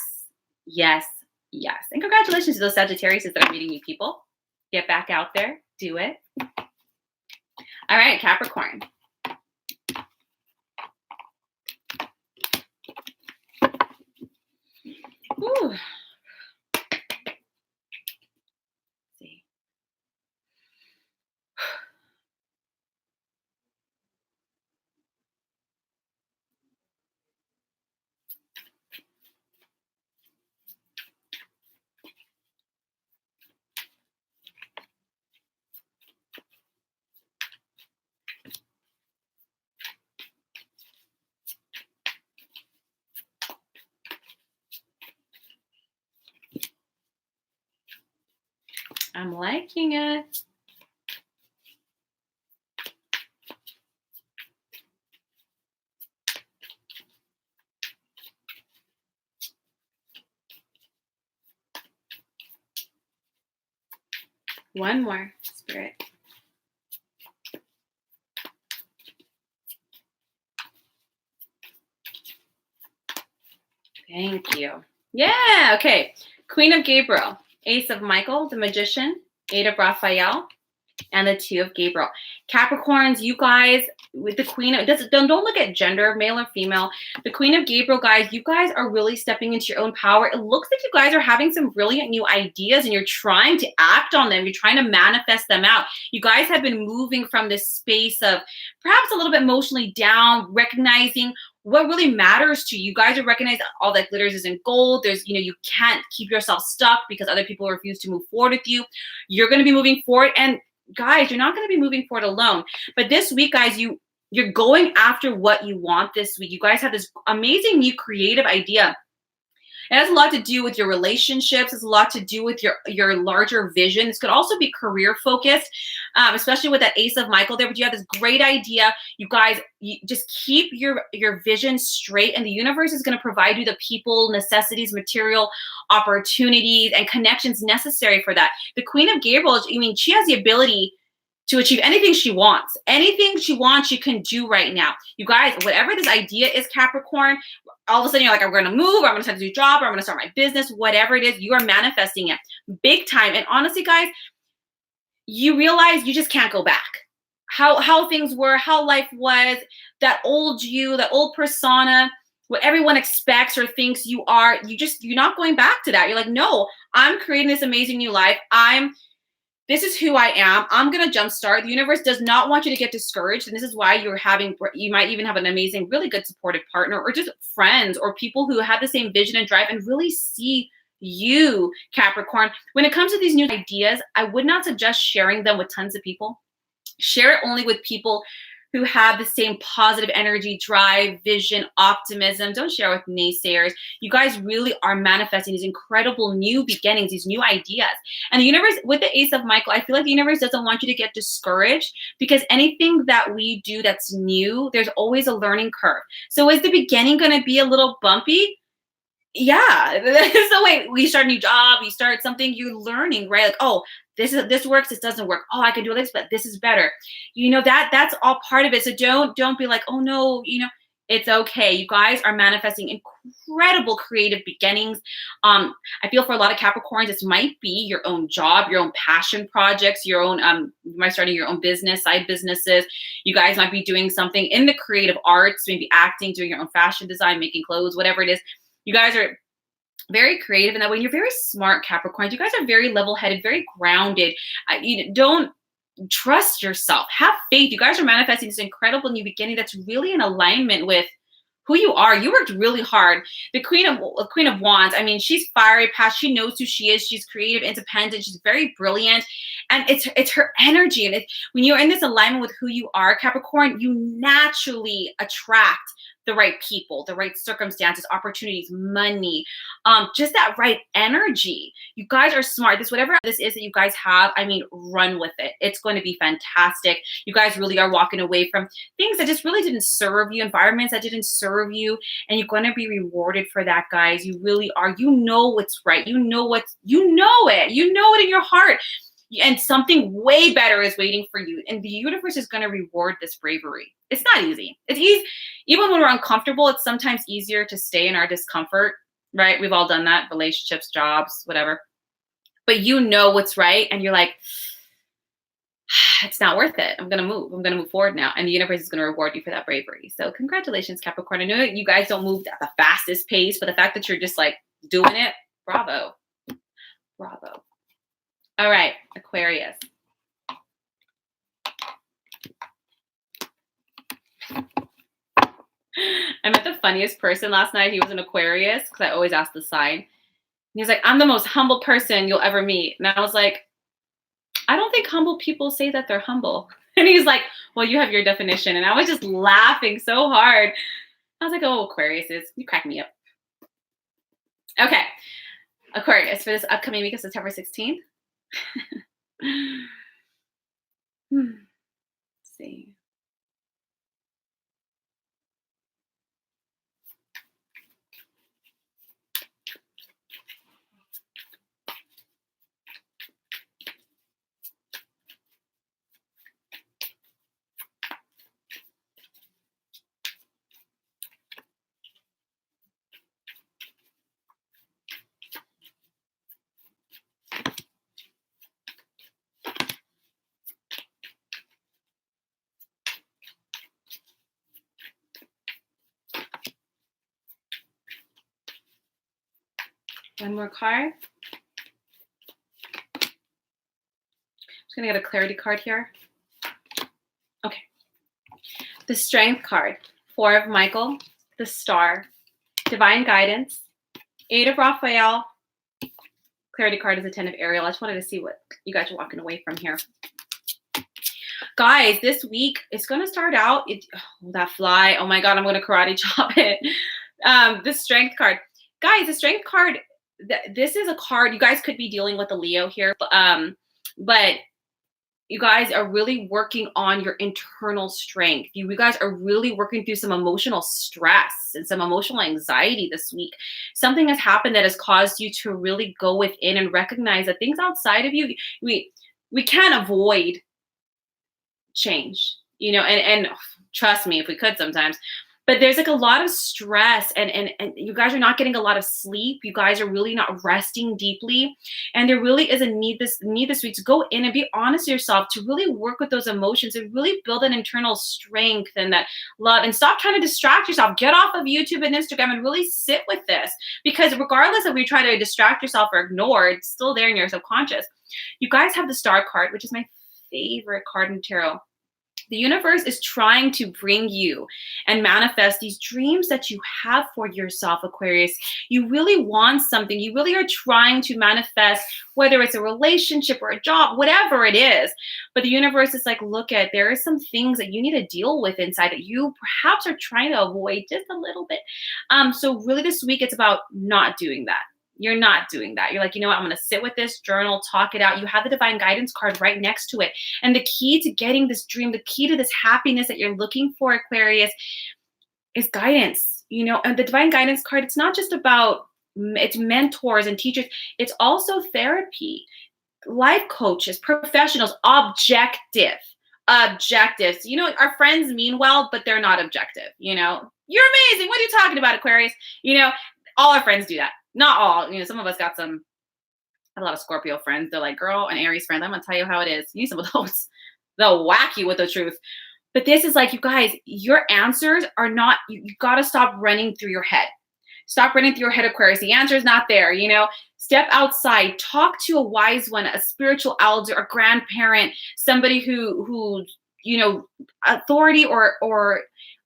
yes, yes. And congratulations to those Sagittarius that are meeting new people. Get back out there. Do it. All right, Capricorn. Ooh. See. I'm liking it. One more, Spirit. Thank you. Yeah, okay. Queen of Gabriel, Ace of Michael, the Magician, Eight of Raphael, and the Two of Gabriel. Capricorns, you guys, with the Queen of, don't look at gender, male or female. The Queen of Gabriel, guys, you guys are really stepping into your own power. It looks like you guys are having some brilliant new ideas and you're trying to act on them. You're trying to manifest them out. You guys have been moving from this space of perhaps a little bit emotionally down, recognizing what really matters to you. You guys are recognizing all that glitters isn't gold. There's, you can't keep yourself stuck because other people refuse to move forward with you. You're going to be moving forward, and guys, you're not going to be moving forward alone. But this week, guys, you're going after what you want this week. You guys have this amazing new creative idea. It has a lot to do with your relationships. It's a lot to do with your larger vision. This could also be career focused, especially with that Ace of Michael there. But you have this great idea. You guys, you just keep your vision straight, and the universe is going to provide you the people, necessities, material, opportunities, and connections necessary for that. The Queen of Gabriel, she has the ability to achieve anything she wants. Anything she wants, she can do right now. You guys, whatever this idea is, Capricorn, all of a sudden you're like, I'm going to move, or I'm going to start a new job, or I'm going to start my business, whatever it is, you are manifesting it big time. And honestly, guys, you realize you just can't go back. How things were, how life was, that old you, that old persona, what everyone expects or thinks you are, you're not going back to that. You're like, no, I'm creating this amazing new life. This is who I am. I'm going to jumpstart. The universe does not want you to get discouraged. And this is why you might even have an amazing, really good supportive partner, or just friends or people who have the same vision and drive and really see you, Capricorn. When it comes to these new ideas, I would not suggest sharing them with tons of people. Share it only with people who have the same positive energy, drive, vision, optimism. Don't share with naysayers. You guys really are manifesting these incredible new beginnings, these new ideas. And the universe, with the Ace of Michael, I feel like the universe doesn't want you to get discouraged, because anything that we do that's new, there's always a learning curve. So is the beginning going to be a little bumpy? Yeah. So wait, we start a new job, you start something, you're learning, right? Like, oh, this works, this doesn't work. Oh, I can do this, but this is better. That's all part of it. So don't be like, oh no, it's okay. You guys are manifesting incredible creative beginnings. I feel for a lot of Capricorns, this might be your own job, your own passion projects, your own, you might starting your own business, side businesses. You guys might be doing something in the creative arts, maybe acting, doing your own fashion design, making clothes, whatever it is. You guys are very creative in that way. You're very smart, Capricorns. You guys are very level-headed, very grounded. Don't trust yourself. Have faith. You guys are manifesting this incredible new beginning that's really in alignment with who you are. You worked really hard. The Queen of Wands, I mean, she's fiery, she knows who she is. She's creative, independent. She's very brilliant. And it's her energy. And when you're in this alignment with who you are, Capricorn, you naturally attract the right people, the right circumstances, opportunities, money, just that right energy. You guys are smart. Whatever this is that you guys have, I mean, run with it. It's going to be fantastic. You guys really are walking away from things that just really didn't serve you, environments that didn't serve you, and you're going to be rewarded for that, guys. You really are. You know what's right. You know it in your heart. And something way better is waiting for you. And the universe is going to reward this bravery. It's not easy. It's easy. Even when we're uncomfortable, it's sometimes easier to stay in our discomfort, right? We've all done that, relationships, jobs, whatever. But you know what's right. And you're like, it's not worth it. I'm going to move. I'm going to move forward now. And the universe is going to reward you for that bravery. So congratulations, Capricorn. I know you guys don't move at the fastest pace, but the fact that you're just like doing it, bravo. Bravo. All right, Aquarius. I met the funniest person last night. He was an Aquarius, because I always ask the sign. And he's like, I'm the most humble person you'll ever meet. And I was like, I don't think humble people say that they're humble. And he's like, well, you have your definition. And I was just laughing so hard. I was like, oh, Aquarius, you crack me up. Okay, Aquarius, for this upcoming week of September 16th. Let's see. One more card. I'm just going to get a clarity card here. Okay. The Strength card. 4 of Michael. The Star. Divine Guidance. 8 of Raphael. Clarity card is a 10 of Ariel. I just wanted to see what you guys are walking away from here. Guys, this week, it's going to start out. That fly. Oh my God, I'm going to karate chop it. The Strength card. Guys, the Strength card, this is a card, you guys could be dealing with a Leo here, but you guys are really working on your internal strength. You guys are really working through some emotional stress and some emotional anxiety this week. Something has happened that has caused you to really go within and recognize that things outside of you, we can't avoid change, and trust me, if we could sometimes. But there's like a lot of stress and you guys are not getting a lot of sleep. You guys are really not resting deeply. And there really is a need this week to go in and be honest with yourself, to really work with those emotions and really build an internal strength and that love, and stop trying to distract yourself. Get off of YouTube and Instagram and really sit with this, because regardless if you try to distract yourself or ignore, it's still there in your subconscious. You guys have the Star card, which is my favorite card in tarot. The universe is trying to bring you and manifest these dreams that you have for yourself, Aquarius. You really want something. You really are trying to manifest, whether it's a relationship or a job, whatever it is. But the universe is like, look at, there are some things that you need to deal with inside that you perhaps are trying to avoid just a little bit. So really this week, it's about not doing that. You're not doing that. You're like, you know what? I'm going to sit with this journal, talk it out. You have the divine guidance card right next to it. And the key to getting this dream, the key to this happiness that you're looking for, Aquarius, is guidance. And the divine guidance card, it's not just about it's mentors and teachers. It's also therapy, life coaches, professionals, objectives. Our friends mean well, but they're not objective. You're amazing. What are you talking about, Aquarius? All our friends do that. Not all, some of us got a lot of Scorpio friends. They're like, girl, and Aries friends, I'm going to tell you how it is. You need some of those. They'll whack you with the truth. But this is like, you guys, your answers are not, you got to stop running through your head. Stop running through your head, Aquarius. The answer is not there, Step outside. Talk to a wise one, a spiritual elder, a grandparent, somebody who authority or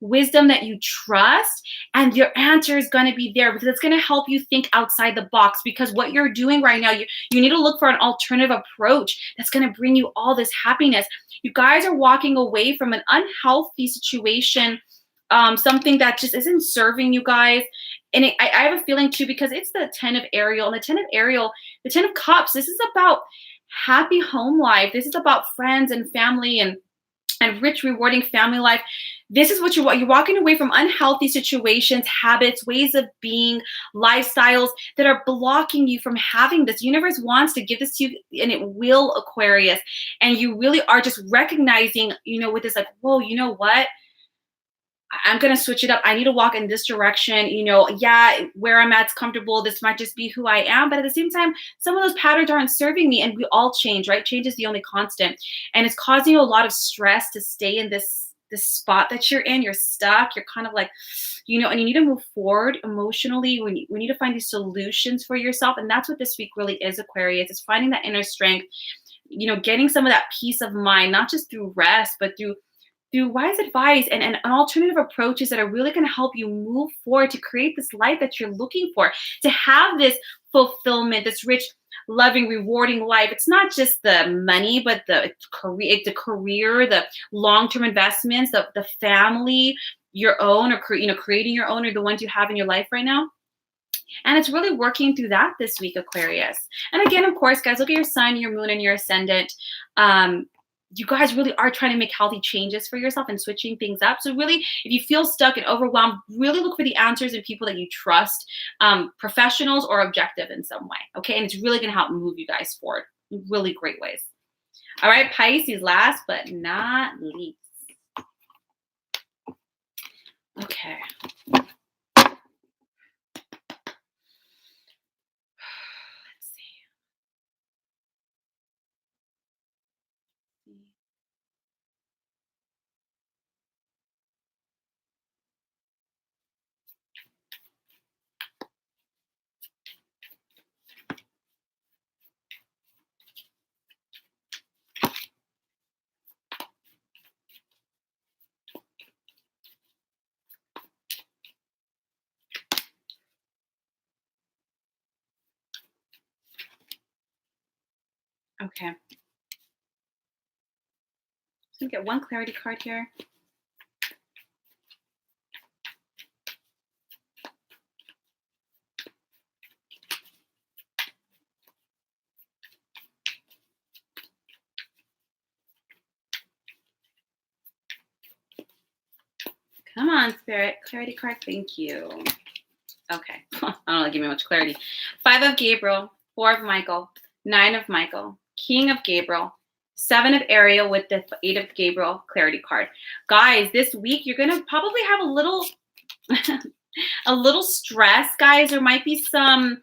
wisdom that you trust, and your answer is going to be there because it's going to help you think outside the box. Because what you're doing right now, you need to look for an alternative approach that's going to bring you all this happiness. You guys are walking away from an unhealthy situation, something that just isn't serving you guys. And I have a feeling too, because it's the 10 of Ariel, and the 10 of Ariel, the 10 of Cups, this is about happy home life. This is about friends and family and rich, rewarding family life. This is what you're walking away from unhealthy situations, habits, ways of being, lifestyles that are blocking you from having this. The universe wants to give this to you, and it will, Aquarius. And you really are just recognizing, with this, like, whoa, you know what? I'm going to switch it up. I need to walk in this direction. Where I'm at's comfortable. This might just be who I am. But at the same time, some of those patterns aren't serving me, and we all change, right? Change is the only constant. And it's causing you a lot of stress to stay in this spot that you're in. You're stuck. You're kind of like, and you need to move forward emotionally. We need to find these solutions for yourself. And that's what this week really is, Aquarius. It's finding that inner strength, getting some of that peace of mind, not just through rest, but through wise advice and alternative approaches that are really going to help you move forward to create this life that you're looking for, to have this fulfillment, this rich, loving, rewarding life. It's not just the money, but the career, the long-term investments, the family, your own, or creating your own, or the ones you have in your life right now. And it's really working through that this week, Aquarius. And again, of course, guys, look at your sun, your moon, and your ascendant. You guys really are trying to make healthy changes for yourself and switching things up. So really, if you feel stuck and overwhelmed, really look for the answers in people that you trust, professionals or objective in some way. Okay. And it's really going to help move you guys forward in really great ways. All right, Pisces, last but not least. Okay. Okay. I'm going to get one clarity card here. Come on, Spirit. Clarity card. Thank you. Okay. I don't really give me much clarity. 5 of Gabriel, 4 of Michael, 9 of Michael, King of Gabriel, 7 of Ariel with the 8 of Gabriel clarity card. Guys, this week you're going to probably have a little a little stress, guys. There might be some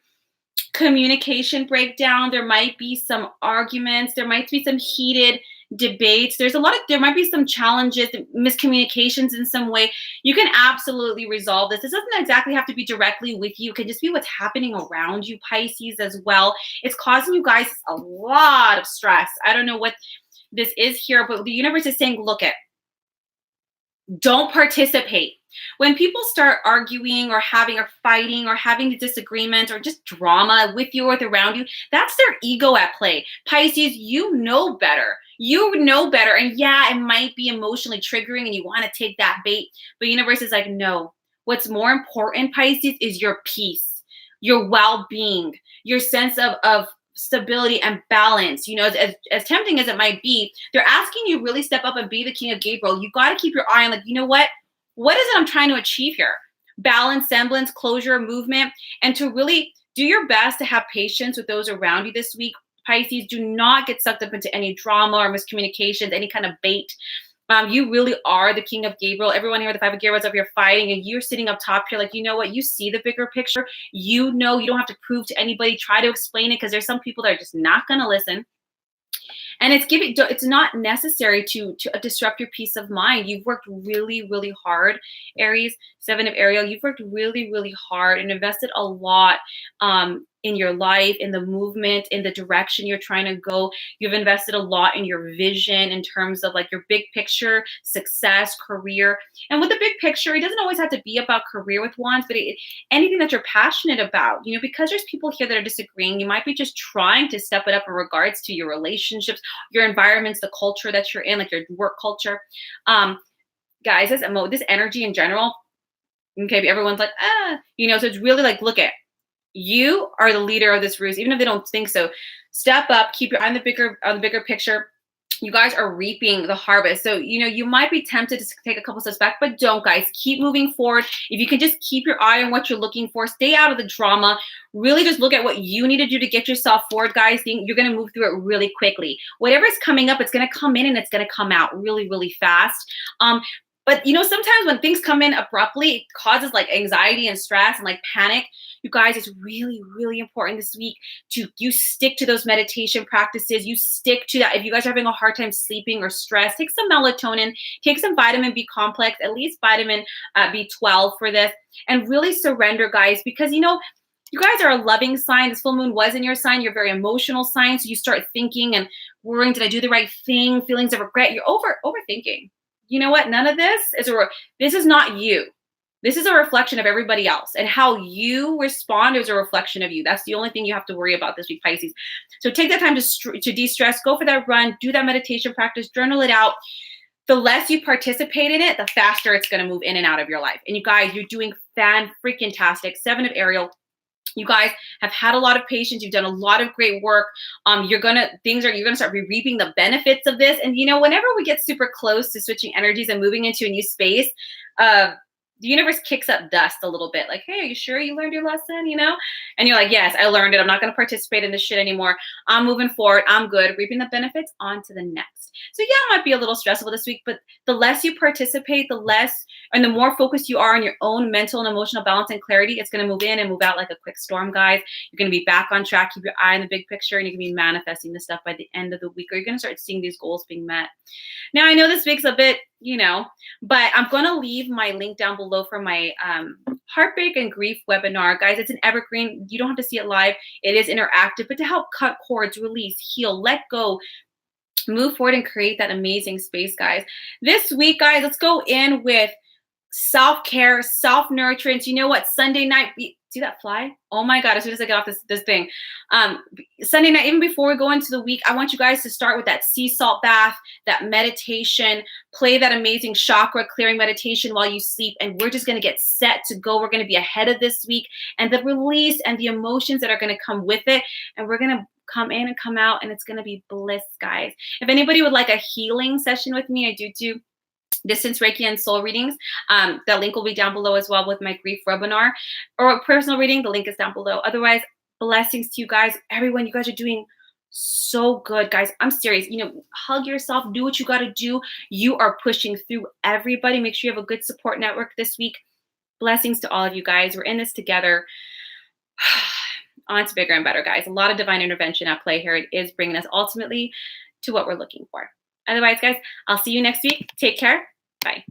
communication breakdown. There might be some arguments. There might be some heated debates. There might be some challenges, miscommunications in some way. You can absolutely resolve this. This doesn't exactly have to be directly with you. It can just be what's happening around you, Pisces, as well. It's causing you guys a lot of stress. I don't know what this is here, but the universe is saying, look at, Don't participate. When people start arguing or fighting or having a disagreement or just drama with you or with around you, that's their ego at play. Pisces, you know better. You know better. And yeah, it might be emotionally triggering and you want to take that bait, but universe is like, no. What's more important, Pisces, is your peace, your well-being, your sense of stability and balance. You know, as tempting as it might be, they're asking you really step up and be the king of Gabriel. You got to keep your eye on, like, you know what is it I'm trying to achieve here? Balance, semblance, closure, movement, and to really do your best to have patience with those around you this week. Pisces, do not get sucked up into any drama or miscommunications, any kind of bait. You really are the king of Gabriel. Everyone here, the five of Gabriel, up here fighting, and you're sitting up top here like, you know what? You see the bigger picture. You know you don't have to prove to anybody, try to explain it, because there's some people that are just not going to listen. And it's not necessary to disrupt your peace of mind. You've worked really, really hard, Aries, 7 of Ariel. You've worked really, really hard and invested a lot in your life, in the movement, in the direction you're trying to go. You've invested a lot in your vision in terms of like your big picture, success, career. And with the big picture, it doesn't always have to be about career with wands, but anything that you're passionate about, you know, because there's people here that are disagreeing, you might be just trying to step it up in regards to your relationships, your environments, the culture that you're in, like your work culture. Guys, this energy in general, okay, everyone's like, you know, so it's really like, look at, you are the leader of this ruse, even if they don't think so. Step up, keep your eye on the bigger picture. You guys are reaping the harvest. So, you know, you might be tempted to take a couple steps back, but don't, guys. Keep moving forward. If you can just keep your eye on what you're looking for, stay out of the drama, really just look at what you need to do to get yourself forward, guys. You're going to move through it really quickly. Whatever's coming up, it's going to come in and it's going to come out really, really fast. But, you know, sometimes when things come in abruptly, it causes like anxiety and stress and like panic. You guys, it's really, really important this week you stick to those meditation practices. You stick to that. If you guys are having a hard time sleeping or stress, take some melatonin, take some vitamin B complex, at least vitamin B12 for this, and really surrender, guys, because, you know, you guys are a loving sign. This full moon was in your sign. You're a very emotional sign. So you start thinking and worrying, did I do the right thing? Feelings of regret. You're overthinking. You know what? None of this this is not you. This is a reflection of everybody else, and how you respond is a reflection of you. That's the only thing you have to worry about this week, Pisces. So take that time to de-stress, go for that run, do that meditation practice, journal it out. The less you participate in it, the faster it's going to move in and out of your life. And you guys, you're doing fan-freaking-tastic. 7 of Ariel. You guys have had a lot of patience. You've done a lot of great work. You're gonna start reaping the benefits of this. And you know, whenever we get super close to switching energies and moving into a new space, the universe kicks up dust a little bit. Like, hey, are you sure you learned your lesson? You know, and you're like, yes, I learned it. I'm not going to participate in this shit anymore. I'm moving forward. I'm good. Reaping the benefits, on to the next. So yeah, it might be a little stressful this week, but the less you participate, the less and the more focused you are on your own mental and emotional balance and clarity, it's going to move in and move out like a quick storm, guys. You're going to be back on track. Keep your eye on the big picture, and you're going to be manifesting this stuff by the end of the week, or you're going to start seeing these goals being met. Now, I know this week's a bit, you know, but I'm going to leave my link down below for my heartbreak and grief webinar. Guys, it's an evergreen. You don't have to see it live. It is interactive, but to help cut cords, release, heal, let go, move forward, and create that amazing space, guys. This week, guys, let's go in with self-care, self-nurturance. You know what? Sunday night, see that fly? Oh my God, as soon as I get off this thing. Sunday night, even before we go into the week, I want you guys to start with that sea salt bath, that meditation, play that amazing chakra clearing meditation while you sleep. And we're just going to get set to go. We're going to be ahead of this week and the release and the emotions that are going to come with it. And we're going to come in and come out, and it's going to be bliss, guys. If anybody would like a healing session with me, I do distance Reiki and soul readings. The link will be down below as well with my grief webinar, or personal reading. The link is down below. Otherwise, blessings to you guys. Everyone, you guys are doing so good, guys. I'm serious. You know, hug yourself. Do what you got to do. You are pushing through, everybody. Make sure you have a good support network this week. Blessings to all of you guys. We're in this together. On to bigger and better, guys. A lot of divine intervention at play here. It is bringing us ultimately to what we're looking for. Otherwise, guys, I'll see you next week. Take care. Bye.